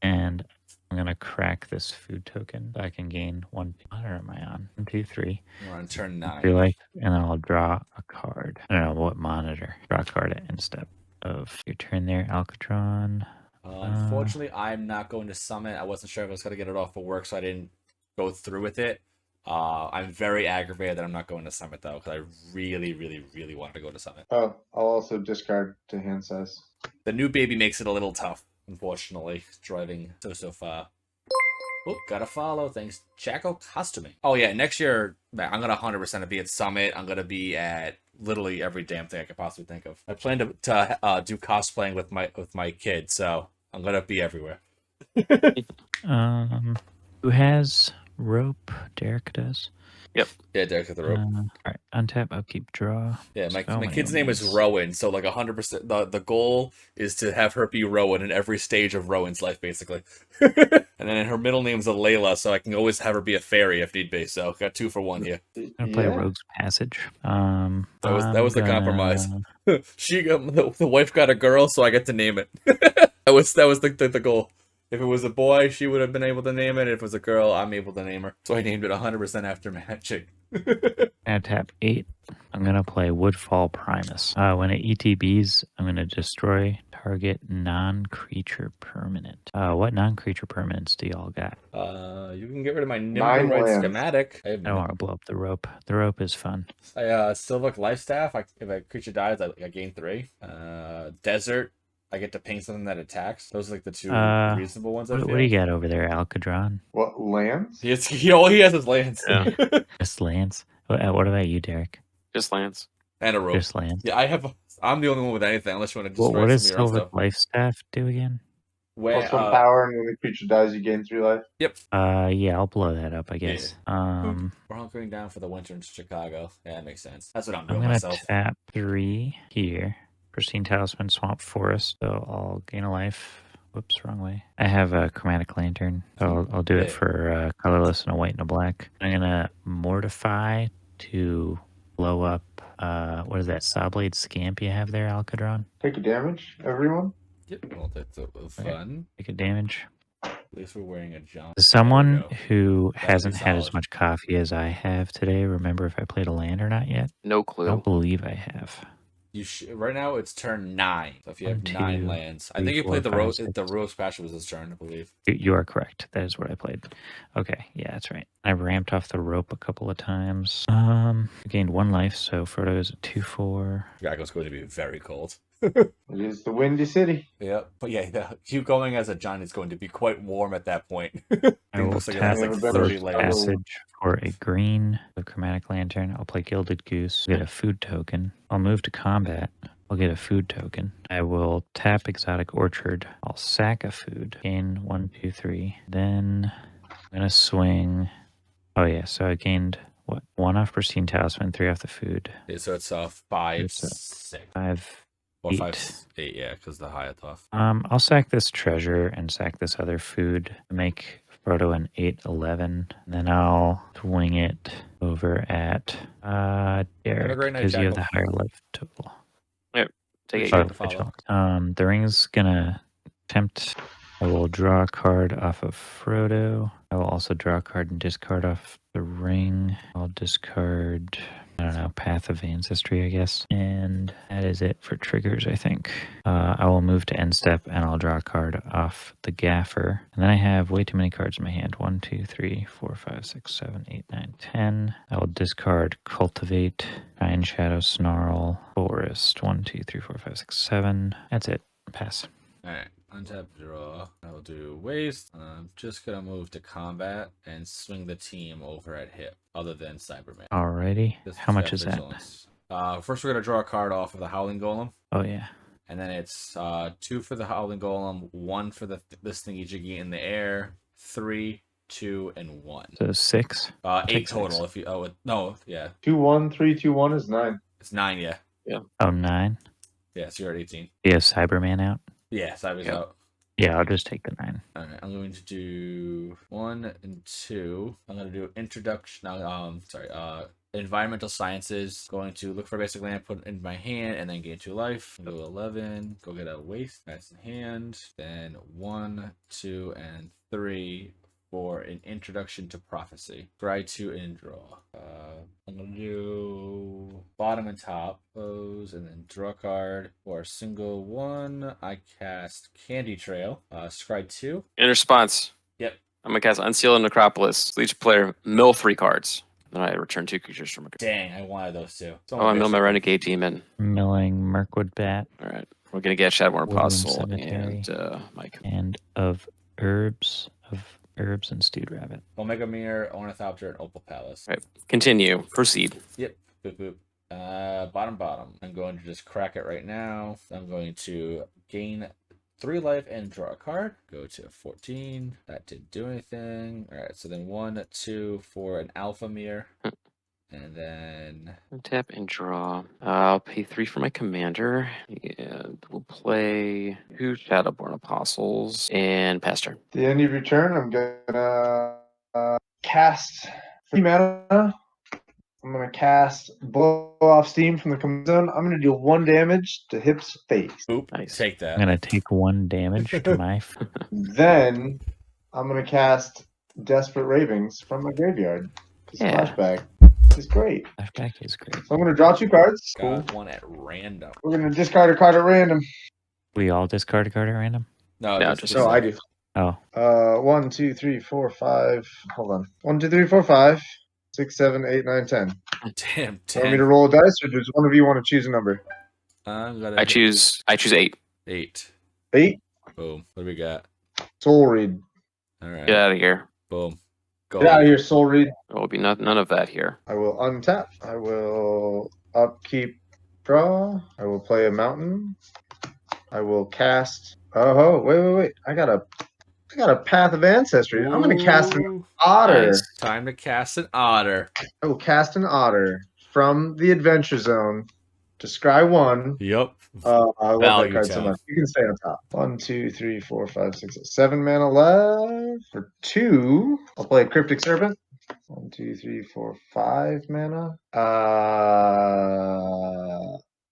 and I'm gonna crack this food token so I can gain 1. What am I on? 1, 2, 3. We're on turn 9. Feel like, and then I'll draw a card. I don't know what monitor. Draw a card at end step of your turn there, Alcatron. Unfortunately, I'm not going to summon. I wasn't sure if I was going to get it off for work, so I didn't go through with it. I'm very aggravated that I'm not going to summit, though, because I really, really, really wanted to go to summit. Oh, I'll also discard to hand size. The new baby makes it a little tough, unfortunately, driving so far. Oh, gotta follow. Thanks, Jacko Costuming. Oh, yeah, next year, man, I'm going to 100% be at Summit. I'm going to be at literally every damn thing I could possibly think of. I plan to do cosplaying with my kid, so I'm going to be everywhere. Who has rope? Derek does. Yeah, Derek at the rope. All right, untap, upkeep, draw. Yeah, my So many kid's name is omens. Rowan, so like 100%. The goal is to have her be Rowan in every stage of Rowan's life, basically. And then her middle name's Layla, so I can always have her be a fairy if need be. So got 2 for 1 here. I'm gonna play Rogue's Passage. That was the I'm compromise. gonna- She the wife got a girl, so I get to name it. that was the goal. If it was a boy, she would have been able to name it. If it was a girl, I'm able to name her. So I named it 100% after Magic. Gonna tap 8. I'm gonna play Woodfall Primus. When it ETBs, I'm gonna destroy target non-creature permanent. What non-creature permanents do y'all got? You can get rid of my 9 Nimble lands. schematic. I don't want to blow up the rope. The rope is fun. Silvic Life Staff. If a creature dies, I gain 3. Desert. I get to ping something that attacks. Those are like the 2 reasonable ones. I What feel. do you got over there, Alcadron? What, lands? All he has is lands. Yeah. Just lands. What about you, Derek? Just lands. And a rope. Just lands. Yeah, I'm the only one with anything, unless you want to What destroy does some of your own Silver stuff. Life Staff do again? Where, +1 power, and when the creature dies, you gain 3 life. Yeah, I'll blow that up, I guess. We're hunkering down for the winter in Chicago. Yeah, that makes sense. That's what I'm I'm doing gonna myself. tap 3 here. Pristine Talisman, Swamp Forest, so I'll gain a life. Whoops, wrong way. I have a Chromatic Lantern, so I'll do Yeah. it for colorless and a white and a black. I'm gonna Mortify to blow up, what is that, Sawblade Scamp you have there, Alcadron? Take a damage, everyone. Yep. Well, that's fun. Take a damage. At least we're wearing a jump. Does someone go. who That'd be hasn't had as solid. much coffee as I have today remember if I played a land or not yet? No I clue. don't believe I have. Right now it's turn 9. So if you have 1, 9 2, lands, I 3, think you 4, played the 5, Rose. 6. The Rose Passion was his turn, I believe. You are correct. That is what I played. Okay, yeah, that's right. I ramped off the rope a couple of times. I gained 1 life, so Frodo is at 2/4. Chicago's going to be very cold. It is the Windy City. Yep. But yeah, you going as a giant is going to be quite warm at that point. I will looks like it has tap like Never been 30 to layers. Passage for a green, the Chromatic Lantern. I'll play Gilded Goose. Get a food token. I'll move to combat. I'll get a food token. I will tap Exotic Orchard. I'll sack a food. Gain 1, 2, 3. Then I'm gonna swing. Oh yeah, so I gained what? 1 off Pristine Talisman, 3 off the food. Yeah, so it's 5, It's, 6. 5. Or 5, 8. 8, yeah, because the high off. I'll sack this treasure and sack this other food to make Frodo an 8/11. And then I'll swing it over at Derek great night, because you have the Jackal. higher life total. Take Appreciate it. the follow. Vigil. The ring's gonna tempt. I will draw a card off of Frodo. I will also draw a card and discard off the ring. I'll discard, I don't know, Path of Ancestry, I guess. And that is it for triggers, I think. I will move to end step and I'll draw a card off the Gaffer. And then I have way too many cards in my hand. 1, 2, 3, 4, 5, 6, 7, 8, 9, 10. I will discard Cultivate, Iron Shadow, Snarl, Forest. 1, 2, 3, 4, 5, 6, 7. That's it. Pass. Alright, untap, draw. I'll do waste. I'm just gonna move to combat and swing the team over at hip, other than Cyberman. Alrighty. This How much got is that? vigilance. First we're gonna draw a card off of the Howling Golem. Oh, yeah. And then it's 2 for the Howling Golem, 1 for this thingy jiggy in the air, 3, 2, and 1. So 6. 8 take total. 6. If you no, yeah. 2-1, 3-2-1 is 9. It's 9, yeah. Oh, 9. Yeah, so you're at 18. You have Cyberman out? Yeah, Cyber's Yep. out. Yeah, I'll just take the 9. All right, I'm going to do 1 and 2. I'm going to do introduction. Environmental sciences. Going to look for a basic land, put it in my hand, and then gain 2 life. Go 11. Go get a waste. That's in hand. Then 1, 2, and 3 for an introduction to prophecy. Try 2 and draw. I'm gonna do bottom and top pose, and then draw a card. For a single 1, I cast Candy Trail. Scry 2. In response, Yep. I'm gonna cast Unsealed Necropolis. Each player mill 3 cards. Then I return 2 creatures from a. Dang, I wanted those two. Oh, I mill my Renegade Demon. Milling Mirkwood Bat. All right, we're gonna get Shadowborn Woodland Apostle Cemetery. and Mike. And of herbs and stewed rabbit. Omega Mirror, Ornithopter, and Opal Palace. Right. Continue. Proceed. Yep. Boop boop. Bottom. I'm going to just crack it right now. I'm going to gain 3 life and draw a card. Go to 14. That didn't do anything. All right. So then 1, 2 for an Alpha Mirror. And then Tap and draw. I'll pay 3 for my commander, and we'll play 2 Shadowborn Apostles and Pastor. At the end of your turn, I'm gonna cast 3 mana. I'm gonna cast Blow Off Steam from the command zone. I'm gonna deal 1 damage to Hip's face. boop. Nice. Take that. I'm going to take 1 damage to my... Then I'm gonna cast Desperate Ravings from my graveyard. Yeah. Flashback is great. Flashback is great. So I'm gonna draw 2 cards. Got 1 at random. We're gonna discard a card at random. We all discard a card at random? No, No, this just- is So I like- do. Oh, 1, 2, 3, 4, 5. Hold on. 1, 2, 3, 4, 5, 6, 7, 8, 9, 10. Damn, Want me to roll a dice, or does one of you want to choose a number? I'm gonna I choose 8. 8. 8. Boom. What do we got? Soul Read. All right. Get out of here. Boom. Go. Get out of here, Soul Read. There will be none of that here. I will untap. I will upkeep draw. I will play a mountain. I will cast. Oh, wait. I got a Path of Ancestry. I'm gonna cast an Ooh, otter. Nice. Time to cast an otter. I will cast an otter from the Adventure Zone to scry 1. Yep. I love that Value card so tap. much. You can stay on top. 1, 2, 3, 4, 5, 6, 7 mana left. For 2, I'll play Cryptic Serpent. 1, 2, 3, 4, 5 mana.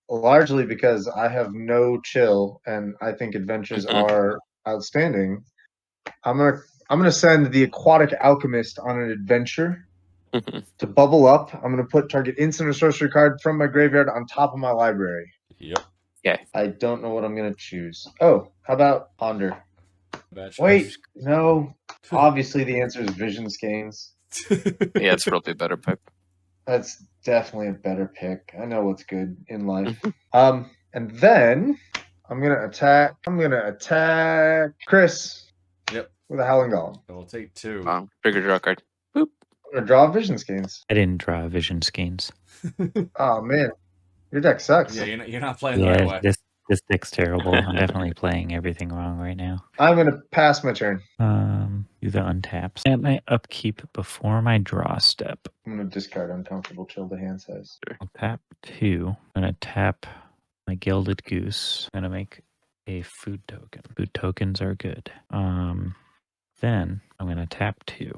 Largely because I have no chill, and I think adventures are outstanding. I'm gonna send the Aquatic Alchemist on an adventure to bubble up. I'm gonna put target instant or sorcery card from my graveyard on top of my library. Yep. I don't know what I'm gonna choose. Oh, how about Ponder? Bad choice. Wait, no. Obviously, the answer is Vision Skeins. Yeah, it's probably a better pick. That's definitely a better pick. I know what's good in life. And then I'm gonna attack. Chris. Yep. With a Howling Golem. I will take 2. Wow. Trigger draw card. I'm gonna draw Vision Skeins. I didn't draw Vision Skeins. Oh man, your deck sucks. Yeah, you're not playing the right Yeah, way. this deck's terrible. I'm definitely playing everything wrong right now. I'm gonna pass my turn. Do the untaps. At my upkeep before my draw step. I'm gonna discard Uncomfortable Chill to hand size. I'll tap 2. I'm gonna tap my Gilded Goose. I'm gonna make a food token. Food tokens are good. Then I'm gonna tap 2.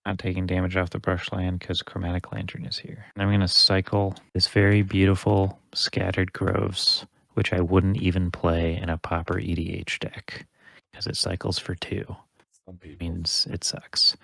Not taking damage off the brush land because Chromatic Lantern is here. And I'm gonna cycle this very beautiful Scattered Groves, which I wouldn't even play in a Pauper EDH deck because it cycles for 2. Some people. Means it sucks.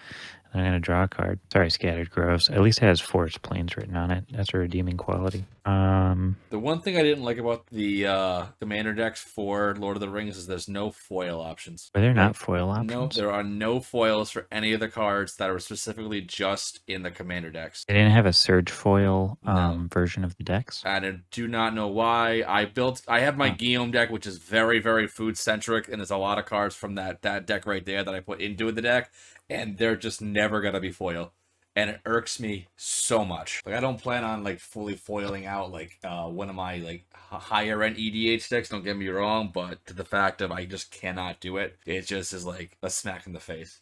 And I'm gonna draw a card. Sorry, Scattered Groves. At least it has Forest Plains written on it. That's a redeeming quality. The one thing I didn't like about the commander decks for Lord of the Rings is there's no foil options. Are there not foil No, options? there are no foils for any of the cards that are specifically just in the commander decks. They didn't have a Surge foil No. version of the decks. I do not know why. I have my Huh. Guillaume deck, which is very, very food centric, and there's a lot of cards from that deck right there that I put into the deck, and they're just never gonna be foil. And it irks me so much. Like I don't plan on like fully foiling out like one of my like higher end EDH decks. Don't get me wrong, but to the fact of I just cannot do it. It just is like a smack in the face.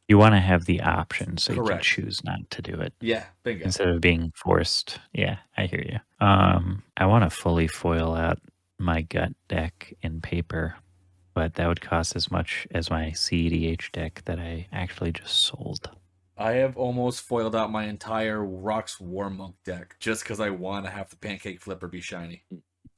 You want to have the option so you can Correct. choose not to do it Yeah, bingo. instead of being forced. Yeah, I hear you. I want to fully foil out my gut deck in paper, but that would cost as much as my pEDH deck that I actually just sold. I have almost foiled out my entire Rocks War Monk deck just because I want to have the Pancake Flipper be shiny.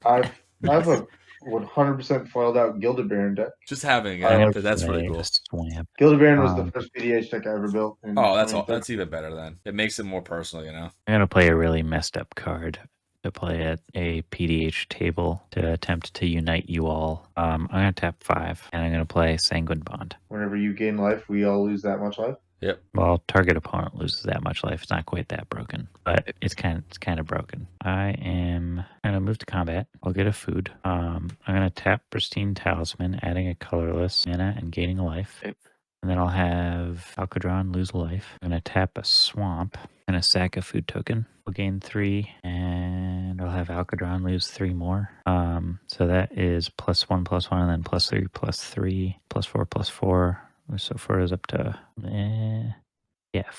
I have a 100% foiled out Gilded Baron deck. Just having I it, like that's really Play cool. a swamp. Gilded Baron was the first pEDH deck I ever built. In Oh, that's 2013. that's even better then. It makes it more personal, you know. I'm gonna play a really messed up card to play at a pEDH table to attempt to unite you all. I'm gonna tap 5 and I'm gonna play Sanguine Bond. Whenever you gain life, we all lose that much life. Yep. Well, target opponent loses that much life. It's not quite that broken, but it's kind of broken. I am gonna move to combat. I'll get a food. I'm gonna tap Pristine Talisman, adding a colorless mana and gaining a life. Okay. And then I'll have Alcadron lose a life. I'm gonna tap a swamp and a sack of food token. We'll gain 3, and I'll have Alcadron lose 3 more. So that is +1/+1, and then +3/+3, +4/+4. So 4 is up to yeah,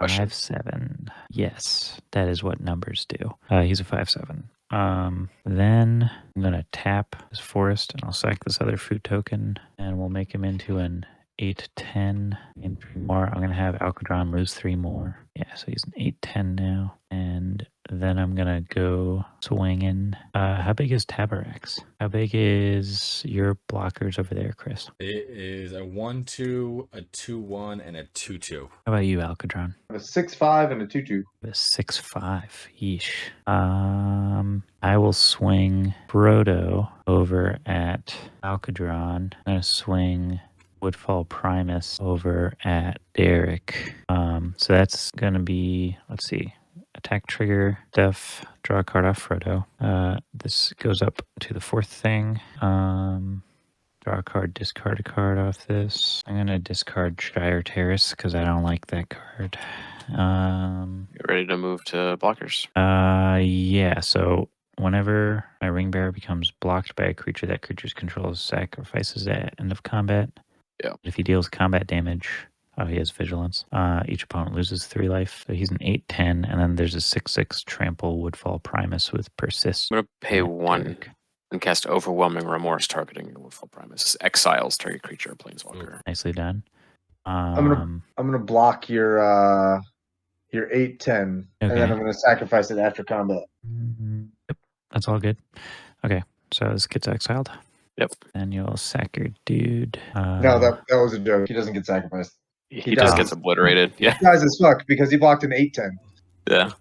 5/7. Yes, that is what numbers do. He's a 5/7. Then I'm gonna tap his forest, and I'll sack this other food token, and we'll make him into an 8/10 and 3 more. I'm gonna have Alcadron lose 3 more. Yeah, so he's an 8/10 now. And then I'm gonna go swinging. How big is Tabarax? How big is your blockers over there, Chris? It is a 1/2, a 2/1, and a 2/2. How about you, Alcadron? I have a 6/5 and a 2/2. A 6/5. Yeesh. I will swing Frodo over at Alcadron. I'm gonna swing Woodfall Primus over at Derek. So that's gonna be, let's see, attack trigger, def, draw a card off Frodo. This goes up to the 4th thing. Draw a card, discard a card off this. I'm gonna discard Shire Terrace because I don't like that card. Get ready to move to blockers. Yeah, so whenever my ring bearer becomes blocked by a creature, that creature's control sacrifices at end of combat. Yeah. If he deals combat damage, he has vigilance. Each opponent loses 3 life. So he's an 8/10, and then there's a 6/6 trample Woodfall Primus with persist. I'm going to pay and 1 Derek. and cast Overwhelming Remorse targeting your Woodfall Primus. Exiles target creature or planeswalker. Nicely done. I'm gonna block your 8/10, and then Okay. I'm gonna sacrifice it after combat. Yep, that's all good. Okay, so this gets exiled. Yep. Then you'll sack your dude. No, that was a joke. He doesn't get sacrificed. He just does. gets obliterated. Yeah. He dies as fuck because he blocked an 8/10. Yeah.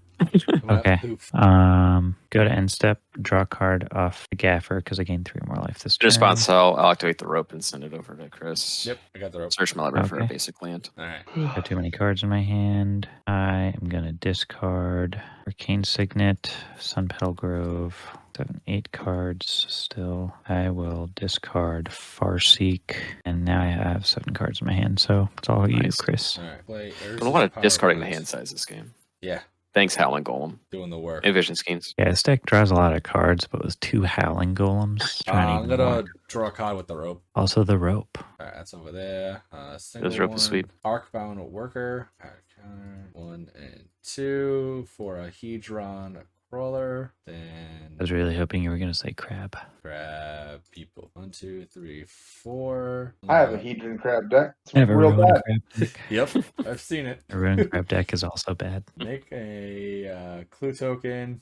Okay. Oof. Go to end step, draw a card off the Gaffer because I gained 3 more life this In turn. response, I'll activate the rope and send it over to Chris. Yep, I got the rope. Search my library for a Okay. basic land. All right. Got too many cards in my hand. I am going to discard Arcane Signet, Sun Petal Grove. 7, 8 cards still. I will discard Farseek, and now I have 7 cards in my hand. So it's all you, Nice. Chris. All right. Play There's a lot of discarding the hand size this game. Yeah, Thanks, Howling Golem. doing the work. And Vision Schemes. Yeah, this deck draws a lot of cards, but with 2 Howling Golems. trying to I'm even gonna work. draw a card with the rope. Also the rope. All right, that's over there. Single This rope is one, sweet. Arcbound Worker. Power counter 1 and 2 for a Hedron, a Crawler. Then I was really hoping you were going to say crab. grab people. 1, 2, 3, 4. I have a Hedron Crab deck. It's I have a real ruined bad. crab deck. Yep, I've seen it. A ruined crab deck is also bad. Make a clue token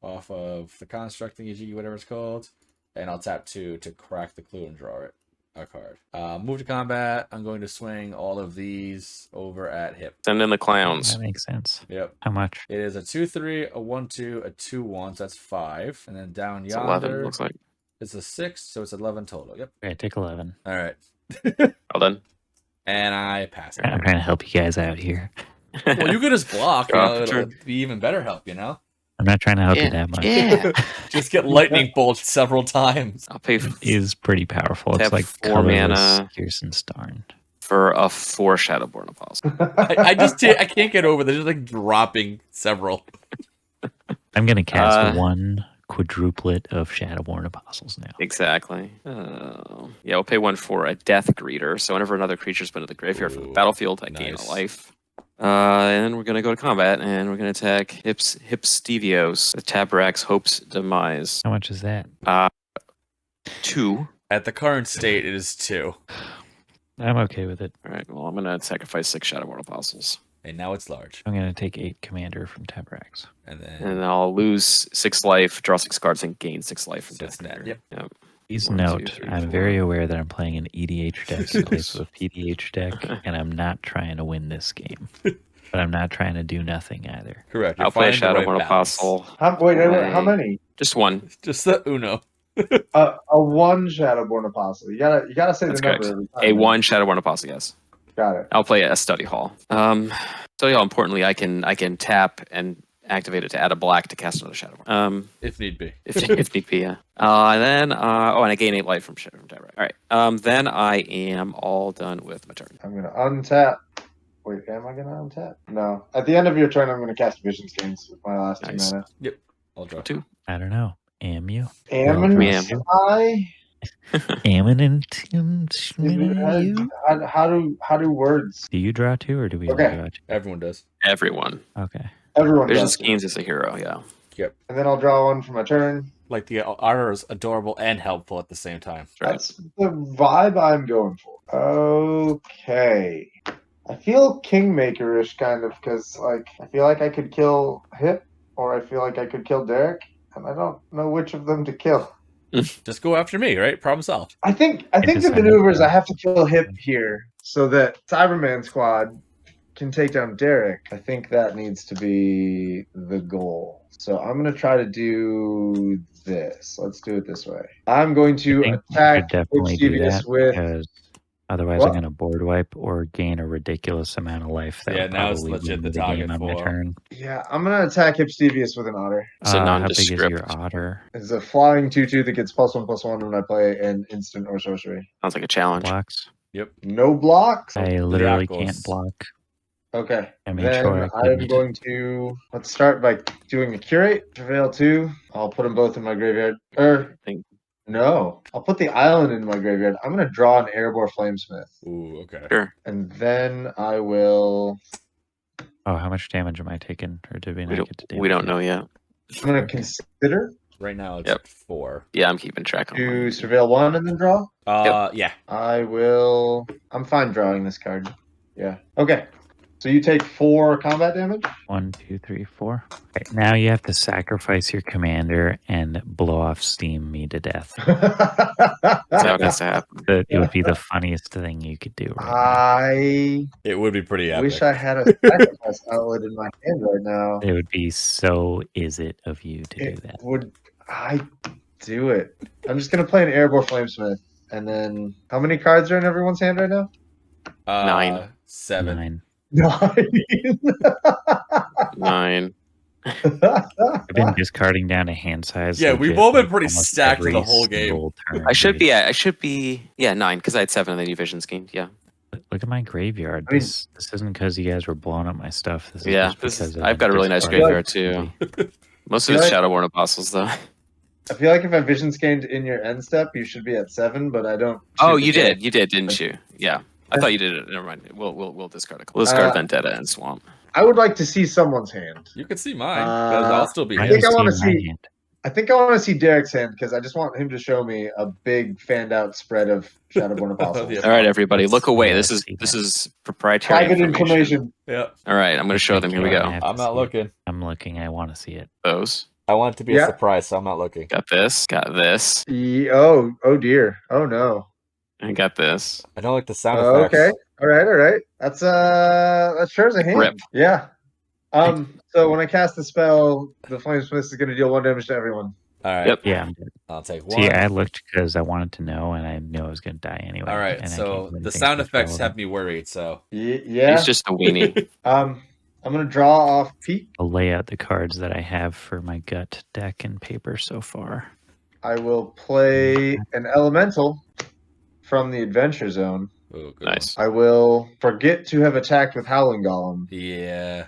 off of the construct thingy, whatever it's called, and I'll tap 2 to crack the clue and draw it. A card. Move to combat. I'm going to swing all of these over at hip. Send in the clowns. That makes sense. Yep. How much? It is a 2/3, a 1/2, a 2/1, so that's 5. And then down It's yonder, 11, looks like. it's a 6, so it's 11 total. Yep. Okay, take 11. All right. Well done. And I pass it. I'm trying to help you guys out here. Well, you could just block. Draw, It'll sure. be even better help, you know? I'm not trying to help you that much. Yeah. Just get lightning bolts several times. I'll pay It is pretty powerful. It's Tap like 4 colorless mana. Kirsten Starn. for a 4 Shadowborn Apostle. I can't get over. They're just like dropping several. I'm gonna cast Uh, one quadruplet of Shadowborn Apostles now. Exactly. Yeah, we'll pay 1 for a Death Greeter. So whenever another creature's been to the graveyard from the Ooh, battlefield, I gain a nice. life. And then we're going to go to combat, and we're going to attack Hipstevios, the Tabrax Hope's Demise. How much is that? 2. At the current state, it is 2. I'm okay with it. All right, well, I'm going to sacrifice 6 Shadowborn Apostles. And now it's large. I'm going to take 8 Commander from Tabrax. And then And I'll lose 6 life, draw 6 cards, and gain 6 life from So it's Death net, Greeter. Yep. Please 1, 2, note, 3, I'm 4. very aware that I'm playing an EDH deck in place of a PDH deck, and I'm not trying to win this game. But I'm not trying to do nothing either. correct. I'll play a finding the right Shadowborn balance. Apostle. Wait, how many? Just 1. Just the Uno. A 1 Shadowborn Apostle. You gotta say That's the number correct. every time. A 1 Shadowborn Apostle, yes. Got it. I'll play a Study Hall. Study Hall, importantly, I can tap and activate it to add a black to cast another Shadowborn. If need be. If need be, yeah. And then, and I gain 8 life from Tabrax. All right. Then I am all done with my turn. I'm gonna untap. Wait, am I gonna untap? No. At the end of your turn, I'm gonna cast Vision Scans with my last Nice. 2 mana. I'll draw. 2. I don't know. Am you? Am Ma'am. I? Eminent you? How do words? Do you draw 2 or do we all Okay. draw 2? Everyone does. Everyone. Okay. Everyone Vision does. Schemes is a hero, yeah. And then I'll draw 1 for my turn. Like the art is adorable and helpful at the same time. Right. That's the vibe I'm going for. Okay. I feel Kingmaker-ish kind of, because like I feel like I could kill Hip, or I feel like I could kill Derek, and I don't know which of them to kill. Just go after me, right? Problem solved. I think the decided maneuvers to- I have to kill Hip here so that Cyberman Squad can take down Derek. I think that needs to be the goal. So I'm gonna try to do this. Let's do it this way. I'm going I to think you attack should definitely do Devious that with. because otherwise What? I'm going to board wipe or gain a ridiculous amount of life. That Yeah, would now it's probably legit win the me game target on my for- turn. Yeah, I'm gonna attack Hipstevious with an otter. It's a How big is your nondescript. otter? It's a flying 2/2 that gets +1/+1 when I play an instant or sorcery. Sounds like a challenge. Blocks? No blocks. I literally Diakos. can't block. Okay. I mean, Then sure, I I am couldn't. going to let's start by doing a curate. Travail 2. I'll put them both in my graveyard. Think- No. I'll put the island in my graveyard. I'm gonna draw an Erebor Flamesmith. Ooh, okay. Sure. And then I will Oh, how much damage am I taking? Or did we not get to damage? We don't yet? know yet. I'm gonna consider Right now it's Yep. 4. Yeah, I'm keeping track of to mine. surveil 1 and then draw. Yeah. I'm fine drawing this card. Yeah. Okay. So you take 4 combat damage? 1, 2, 3, 4. Okay, now you have to sacrifice your commander and blow off steam me to death. That's how it has to happen. It would be the funniest thing you could do right I It would be pretty epic. wish I had a sacrifice outlet in my hand right now. now. It would be so is it of you to do that. Would I do it? I'm just gonna play an Erebor Flamesmith, and then how many cards are in everyone's hand right now? 9. 7. 9. 9. 9. I've been discarding down to hand size. Yeah, we've legit, all been like, pretty almost stacked for the every whole game. single turn. I should be 9 because I had 7 in the new vision scheme. Yeah. Look at my graveyard. I mean- this isn't because you guys were blowing up my stuff. This is Yeah, just this is- because I've got a really nice discarded graveyard, too. completely. Most of Feel it's like- Shadowborn Apostles, though. I feel like if I vision scanned in your end step, you should be at 7, but I don't. Oh, shoot you the did. You did, didn't you? Yeah. I thought you did it. Never mind. We'll discard it. We'll discard Vendetta and Swamp. I would like to see someone's hand. You can see mine, because I'll still be I I here. think I haven't wanna seen my see- hand. I think I want to see Derek's hand because I just want him to show me a big fanned out spread of Shadowborn Apostles. Yeah. All right, everybody, look away. This Let's is see this is proprietary Private information. information. Yeah. All right, I'm going to show them. Here we Yeah, I go. have to I'm not see it. looking. I'm looking. I want to see it. Those. I want it to be Yeah. a surprise, so I'm not looking. Got this. Got this. Oh dear. Oh no. And got this. I don't like the sound Oh, effects. okay. All right. That sure is a hand. Rip. Yeah. So when I cast the spell, the Flamesmith is going to deal 1 damage to everyone. All right. Yep. Yeah, I'm dead. I'll take 1. See, I looked because I wanted to know, and I knew I was going to die anyway. All right. and I So can't do the anything sound that's effects relevant. have me worried. So Yeah. He's just a weenie. I'm going to draw off Peak. I'll lay out the cards that I have for my gut deck and paper so far. I will play an Elemental from the Adventure Zone. oh, good Nice. I will forget to have attacked with Howling Golem. one. Yeah.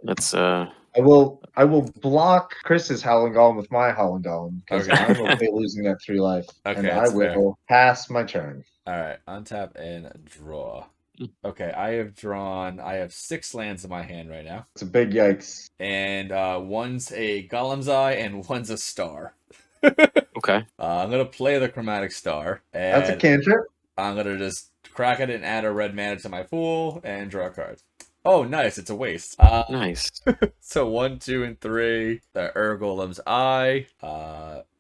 Let's I will block Chris's Howling Golem with my Howling Golem because Okay. I'm okay losing that 3 life. Okay, and I that's will pass my turn. All right, untap and draw. Mm. Okay, I have 6 lands in my hand right now. It's a big yikes. And one's a Golem's Eye and one's a star. Okay. I'm going to play the Chromatic Star. And That's a cantrip. I'm going to just crack it and add a red mana to my pool and draw a card. Oh, nice. It's a waste. Nice. So 1, 2, and 3. The Golem's Eye.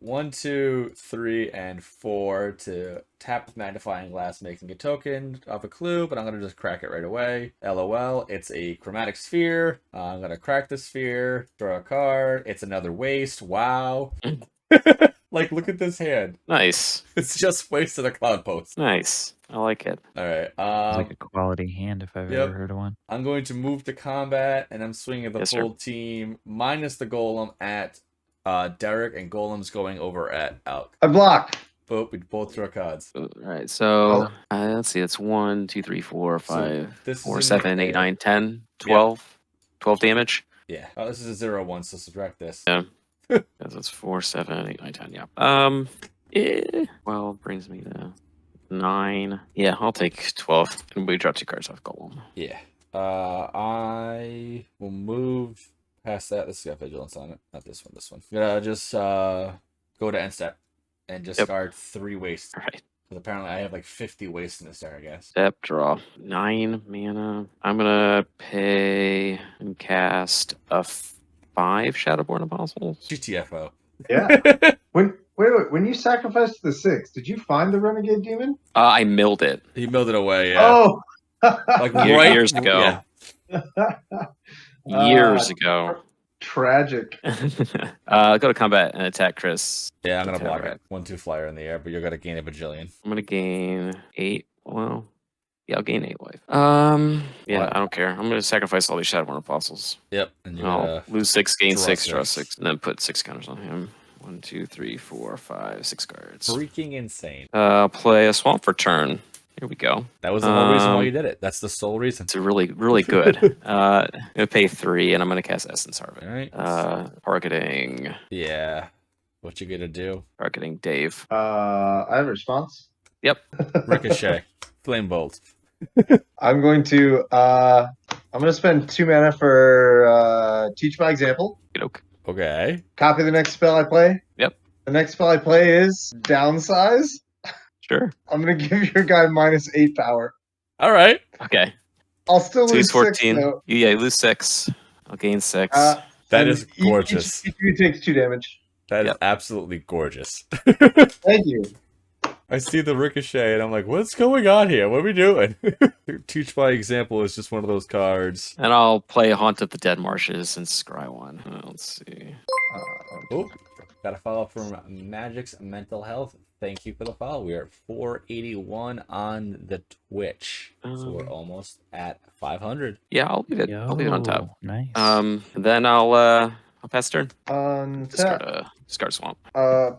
1, 2, 3, and 4 to tap with Magnifying Glass, making a token of a clue, but I'm going to just crack it right away. LOL. It's a Chromatic Sphere. I'm going to crack the sphere, draw a card. It's another waste. Wow. Like, look at this hand. Nice. It's just wasted a Cloud Post. Nice. I like it. All right. It's like a quality hand if I've Yep. ever heard of one. I'm going to move to combat, and I'm swinging the Yes, sir. full team minus the Golem at Derek, and Golem's going over at Alk. I block. But we both draw cards. All right. So let's see. It's 1, 2, 3, 4, 5, this 4, is 7, 8, 9, 10, 12. 12 damage. Yeah. Oh, this is a 0-1, so subtract this. Yeah. That's 4, 7, 8, 9, 10. Yeah. Well, brings me to 9. Yeah, I'll take 12. And we draw 2 cards off Golem. Yeah. I will move past that. This has got vigilance on it. Not this one. This one. I'm gonna just go to end step and discard 3 wastes. All right. Because apparently I have like 50 wastes in this deck, I guess. Step draw. 9 mana. I'm gonna pay and cast a 5 Shadowborn Apostles. GTFO. Yeah. When you sacrificed the 6, did you find the Renegade Demon? I milled it. He milled it away, yeah. Oh. Like Years ago. Yeah. Years ago. Tragic. Go to combat and attack Chris. Yeah, I'm gonna Okay, block alright. it. 1/2 flyer in the air, but you're gonna gain a bajillion. I'm gonna gain 8. Well, yeah, I'll gain 8 life. Yeah, What? I don't care. I'm gonna sacrifice all these Shadowborn Apostles. Yep. And you're I'll gonna lose 6, gain draw 6, draw 6. 6, and then put 6 counters on him. 1, 2, 3, 4, 5, 6 cards. freaking insane. Play a swamp for turn. Here we go. That was the whole reason why Um, you did it. That's the sole reason. It's a really, really good. I'm gonna pay 3, and I'm gonna cast Essence Harvest. All right. Targeting Yeah. What you gonna do? Dave. I have a response. Ricochet. Flame Bolt. I'm going to spend 2 mana for Teach by Example. Okay. Copy the next spell I play. Yep. The next spell I play is Downsize. Sure. I'm going to give your guy -8 power. All right. Okay. I'll still So lose he's 14. 6, though. Yeah, you lose 6. I'll gain 6. That And is gorgeous. Each of you takes 2 damage. That is Yep. absolutely gorgeous. Thank you. I see the ricochet and I'm like, what's going on here? What are we doing? Teach by Example is just one of those cards. And I'll play Haunt of the Dead Marshes and scry 1. Let's see. Oh, got a follow from Magic's Mental Health. Thank you for the follow. We are at 481 on the Twitch. So we're almost at 500. Yeah, I'll leave it. I'll leave it on top. Nice. Then I'll pass turn. Untap. Discard swamp.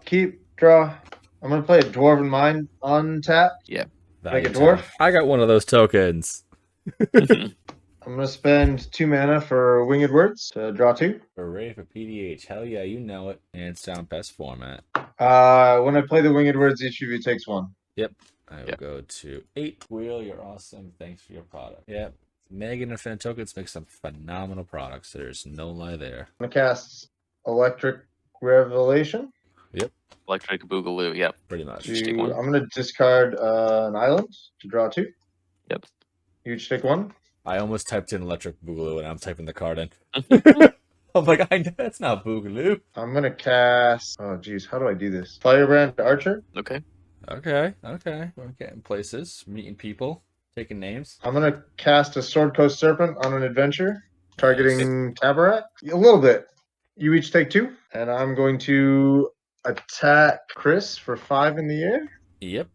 Keep, draw. I'm going to play a Dwarven Mind. Untap. Make a dwarf. I got one of those tokens. I'm going to spend 2 mana for Winged Words to draw 2. Hooray for pEDH. Hell yeah, you know it. And it's down best format. When I play the Winged Words, each of you takes 1. I will go to 8. Wheel, you're awesome. Thanks for your product. Yep. Megan Infinite Tokens make some phenomenal products. There's no lie there. I'm going to cast Electric Revelation. Electric Boogaloo. Yep. Pretty much. To, Each take 1. I'm going to discard an island to draw 2. Yep. You each take 1. I almost typed in Electric Boogaloo and I'm typing the card in. I'm like, I know that's not Boogaloo. I'm going to cast... Oh, geez. How do I do this? Firebrand Archer. Okay. Okay. We're getting places, meeting people, taking names. I'm going to cast a Sword Coast Serpent on an adventure, targeting Tabarak. A little bit. You each take 2. And I'm going to attack Chris for 5 in the air. Yep.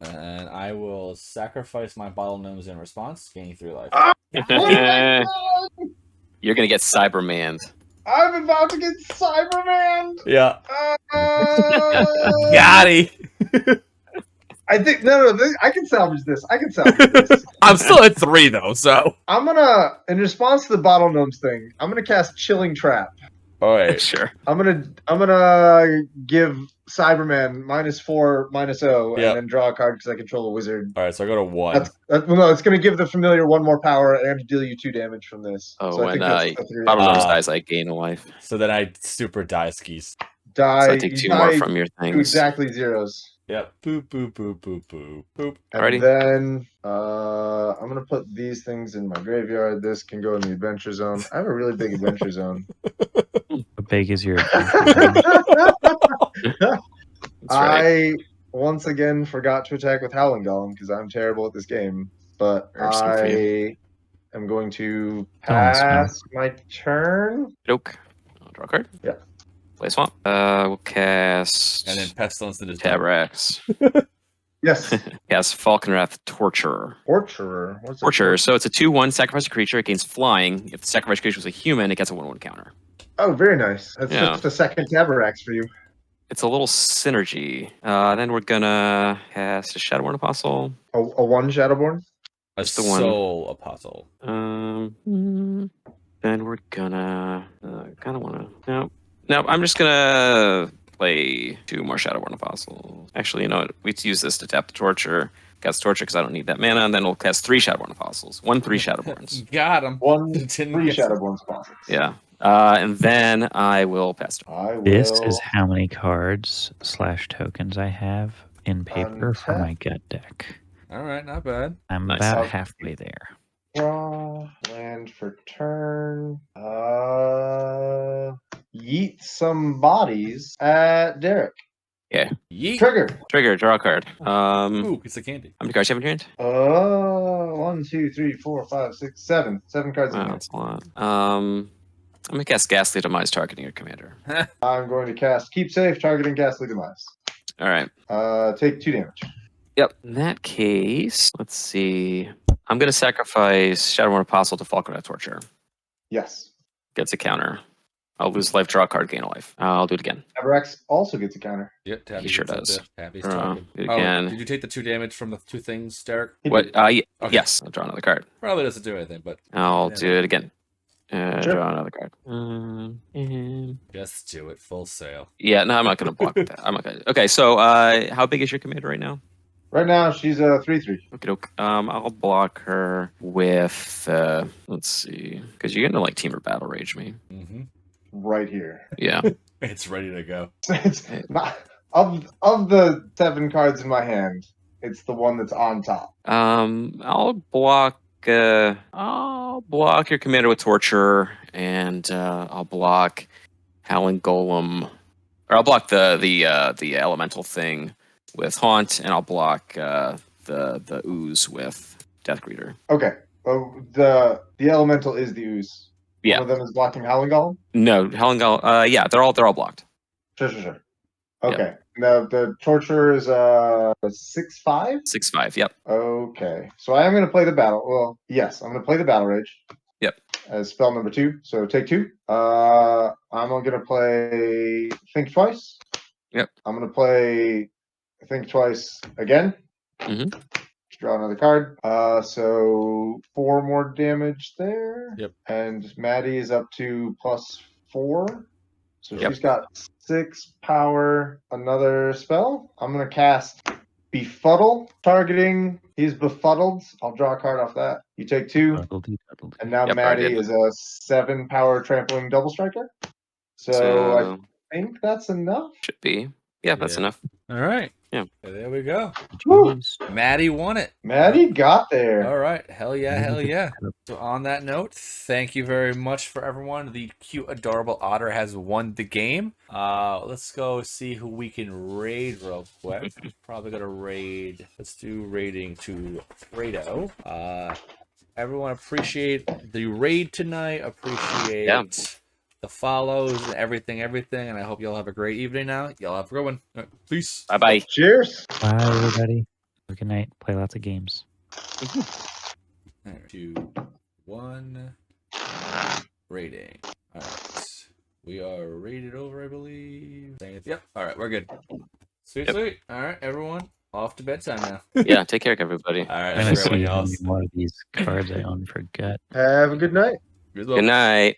And I will sacrifice my bottle gnomes in response, gaining 3 life. Oh my God! You're gonna get Cybermanned. I'm about to get Cyberman. Yeah. Got it. I think no. I can salvage this. I can salvage this. I'm still at 3 though, so. I'm gonna, in response to the bottle gnomes thing, I'm gonna cast Chilling Trap. All right. Sure. I'm gonna give Cyberman -4, -0, Yep. and then draw a card because I control a wizard. All right, so I go to 1. Well, no, it's gonna give the familiar 1 more power and deal you 2 damage from this. Oh, so I when think that's the 3. bottom Uh, gnomes dies, I gain a life. So then I super die skis. Die. So I take you 2 die more from your to things. exactly zeros. Yep. Boop, boop, boop, boop, boop, boop. And Alrighty. then I'm gonna put these things in my graveyard. This can go in the adventure zone. I have a really big adventure zone. How big is your adventure zone? That's right. I once again forgot to attack with Howling Golem because I'm terrible at this game. But Awesome for I am going to Don't listen to him. pass my turn. Joke. I'll draw a card. Yeah. Play swamp. We'll cast And then pestilence to the Tabrax. Yes. Cast Falconwrath Torturer. Torturer. What's a Torturer. So it's a 2/1 sacrifice a creature. It gains flying. If the sacrifice creature was a human, it gets a 1/1 counter. Oh, very nice. That's Yeah. just the second Tabarax for you. It's a little synergy. Then we're gonna cast a Shadowborn Apostle. A 1 Shadowborn. A Just the one. soul apostle. Then we're gonna kind of wanna no. I'm just gonna play 2 more Shadowborn Apostles. Actually, you know what? We use this to tap the Torture. Cast Torture because I don't need that mana, and then we'll cast 3 Shadowborn Apostles. 3 Shadowborns. Got him. 1 Didn't 3 get- Shadowborn Apostles. Yeah. And then I will pass turn. I will. This is how many cards / tokens I have in paper for Untap. my gut deck. All right, not bad. I'm Nice. about halfway there. Draw land for turn. Yeet some bodies at Derek. Yeet. Trigger. Draw a card. Ooh, it's a candy. How many cards do you have in your hand? 1, 2, 3, 4, 5, 6, 7. 7 cards in Wow, hand. that's a lot. I'm gonna cast Ghastly Demise targeting your commander. I'm going to cast Keep Safe, targeting Ghastly Demise. All right. Take 2 damage. Yep. In that case, let's see. I'm gonna sacrifice Shadowborn Apostle to Falconwrath Torture. Yes. Gets a counter. I'll lose life, draw a card, gain a life. I'll do it again. Tabarax also gets a counter. Yep, Tabby He sure gets up does. there. Tabby's Draw. talking. Do it Oh, again. did you take the 2 damage from the 2 things, Derek? What? Okay. Yes. I'll draw another card. Probably doesn't do anything, but I'll Yeah. do it again. Sure. Draw another card. just do it full sail. Yeah, no, I'm not gonna block that. I'm not gonna. Okay, so how big is your commander right now? Right now, she's a 3/3. Okay, doke. I'll block her with let's see, because you're gonna like team or battle rage me. Mm-hmm. Right here. Yeah. It's ready to go. It's not, of the 7 cards in my hand, it's the one that's on top. I'll block your commander with torture, and I'll block Howling Golem, or I'll block the elemental thing with Haunt, and I'll block the ooze with Death Greeter. Okay. The elemental is the ooze. Yeah. One of them is blocking Howling Golem? No, Howling Golem. Yeah, they're all blocked. Sure. Okay. Now the torture is 6/5? 6/5. Yep. Okay. So I am gonna play the battle. Well, yes, I'm gonna play the battle rage. Yep. As spell number 2. So take 2. I'm gonna play Think Twice. Yep. I'm gonna play Think Twice again. Mhm. Draw another card. So 4 more damage there. Yep. And Maddie is up to +4. So Yep. she's got 6 power. Another spell. I'm gonna cast Befuddle, targeting. He's befuddled. I'll draw a card off that. You take 2. Tuddledy. And now Yep, I Maddie did. is a 7 power trampling double striker. So I think that's enough. Should be. Yeah, that's Yeah. enough. All right. Yeah. There we go. Woo! Maddie won it. Maddie got there. All right. Hell yeah. So on that note, thank you very much for everyone. The cute, adorable otter has won the game. Let's go see who we can raid real quick. Probably gonna raid. Let's do raiding to Fredo. Everyone appreciate the raid tonight. Appreciate the follows and everything. And I hope y'all have a great evening now. Y'all have a good one. All right, peace. Bye bye. Cheers. Bye, everybody. Have a good night. Play lots of games. All right, 2, 1. Rating. All right. We are rated over, I believe. Yep. All right, we're good. Sweet. All right, everyone. Off to bedtime now. Yeah, take care, everybody. All right, I'm that's gonna a great one, see how y'all. many more of these cards I own forget. Have a good night. You as well. Good night.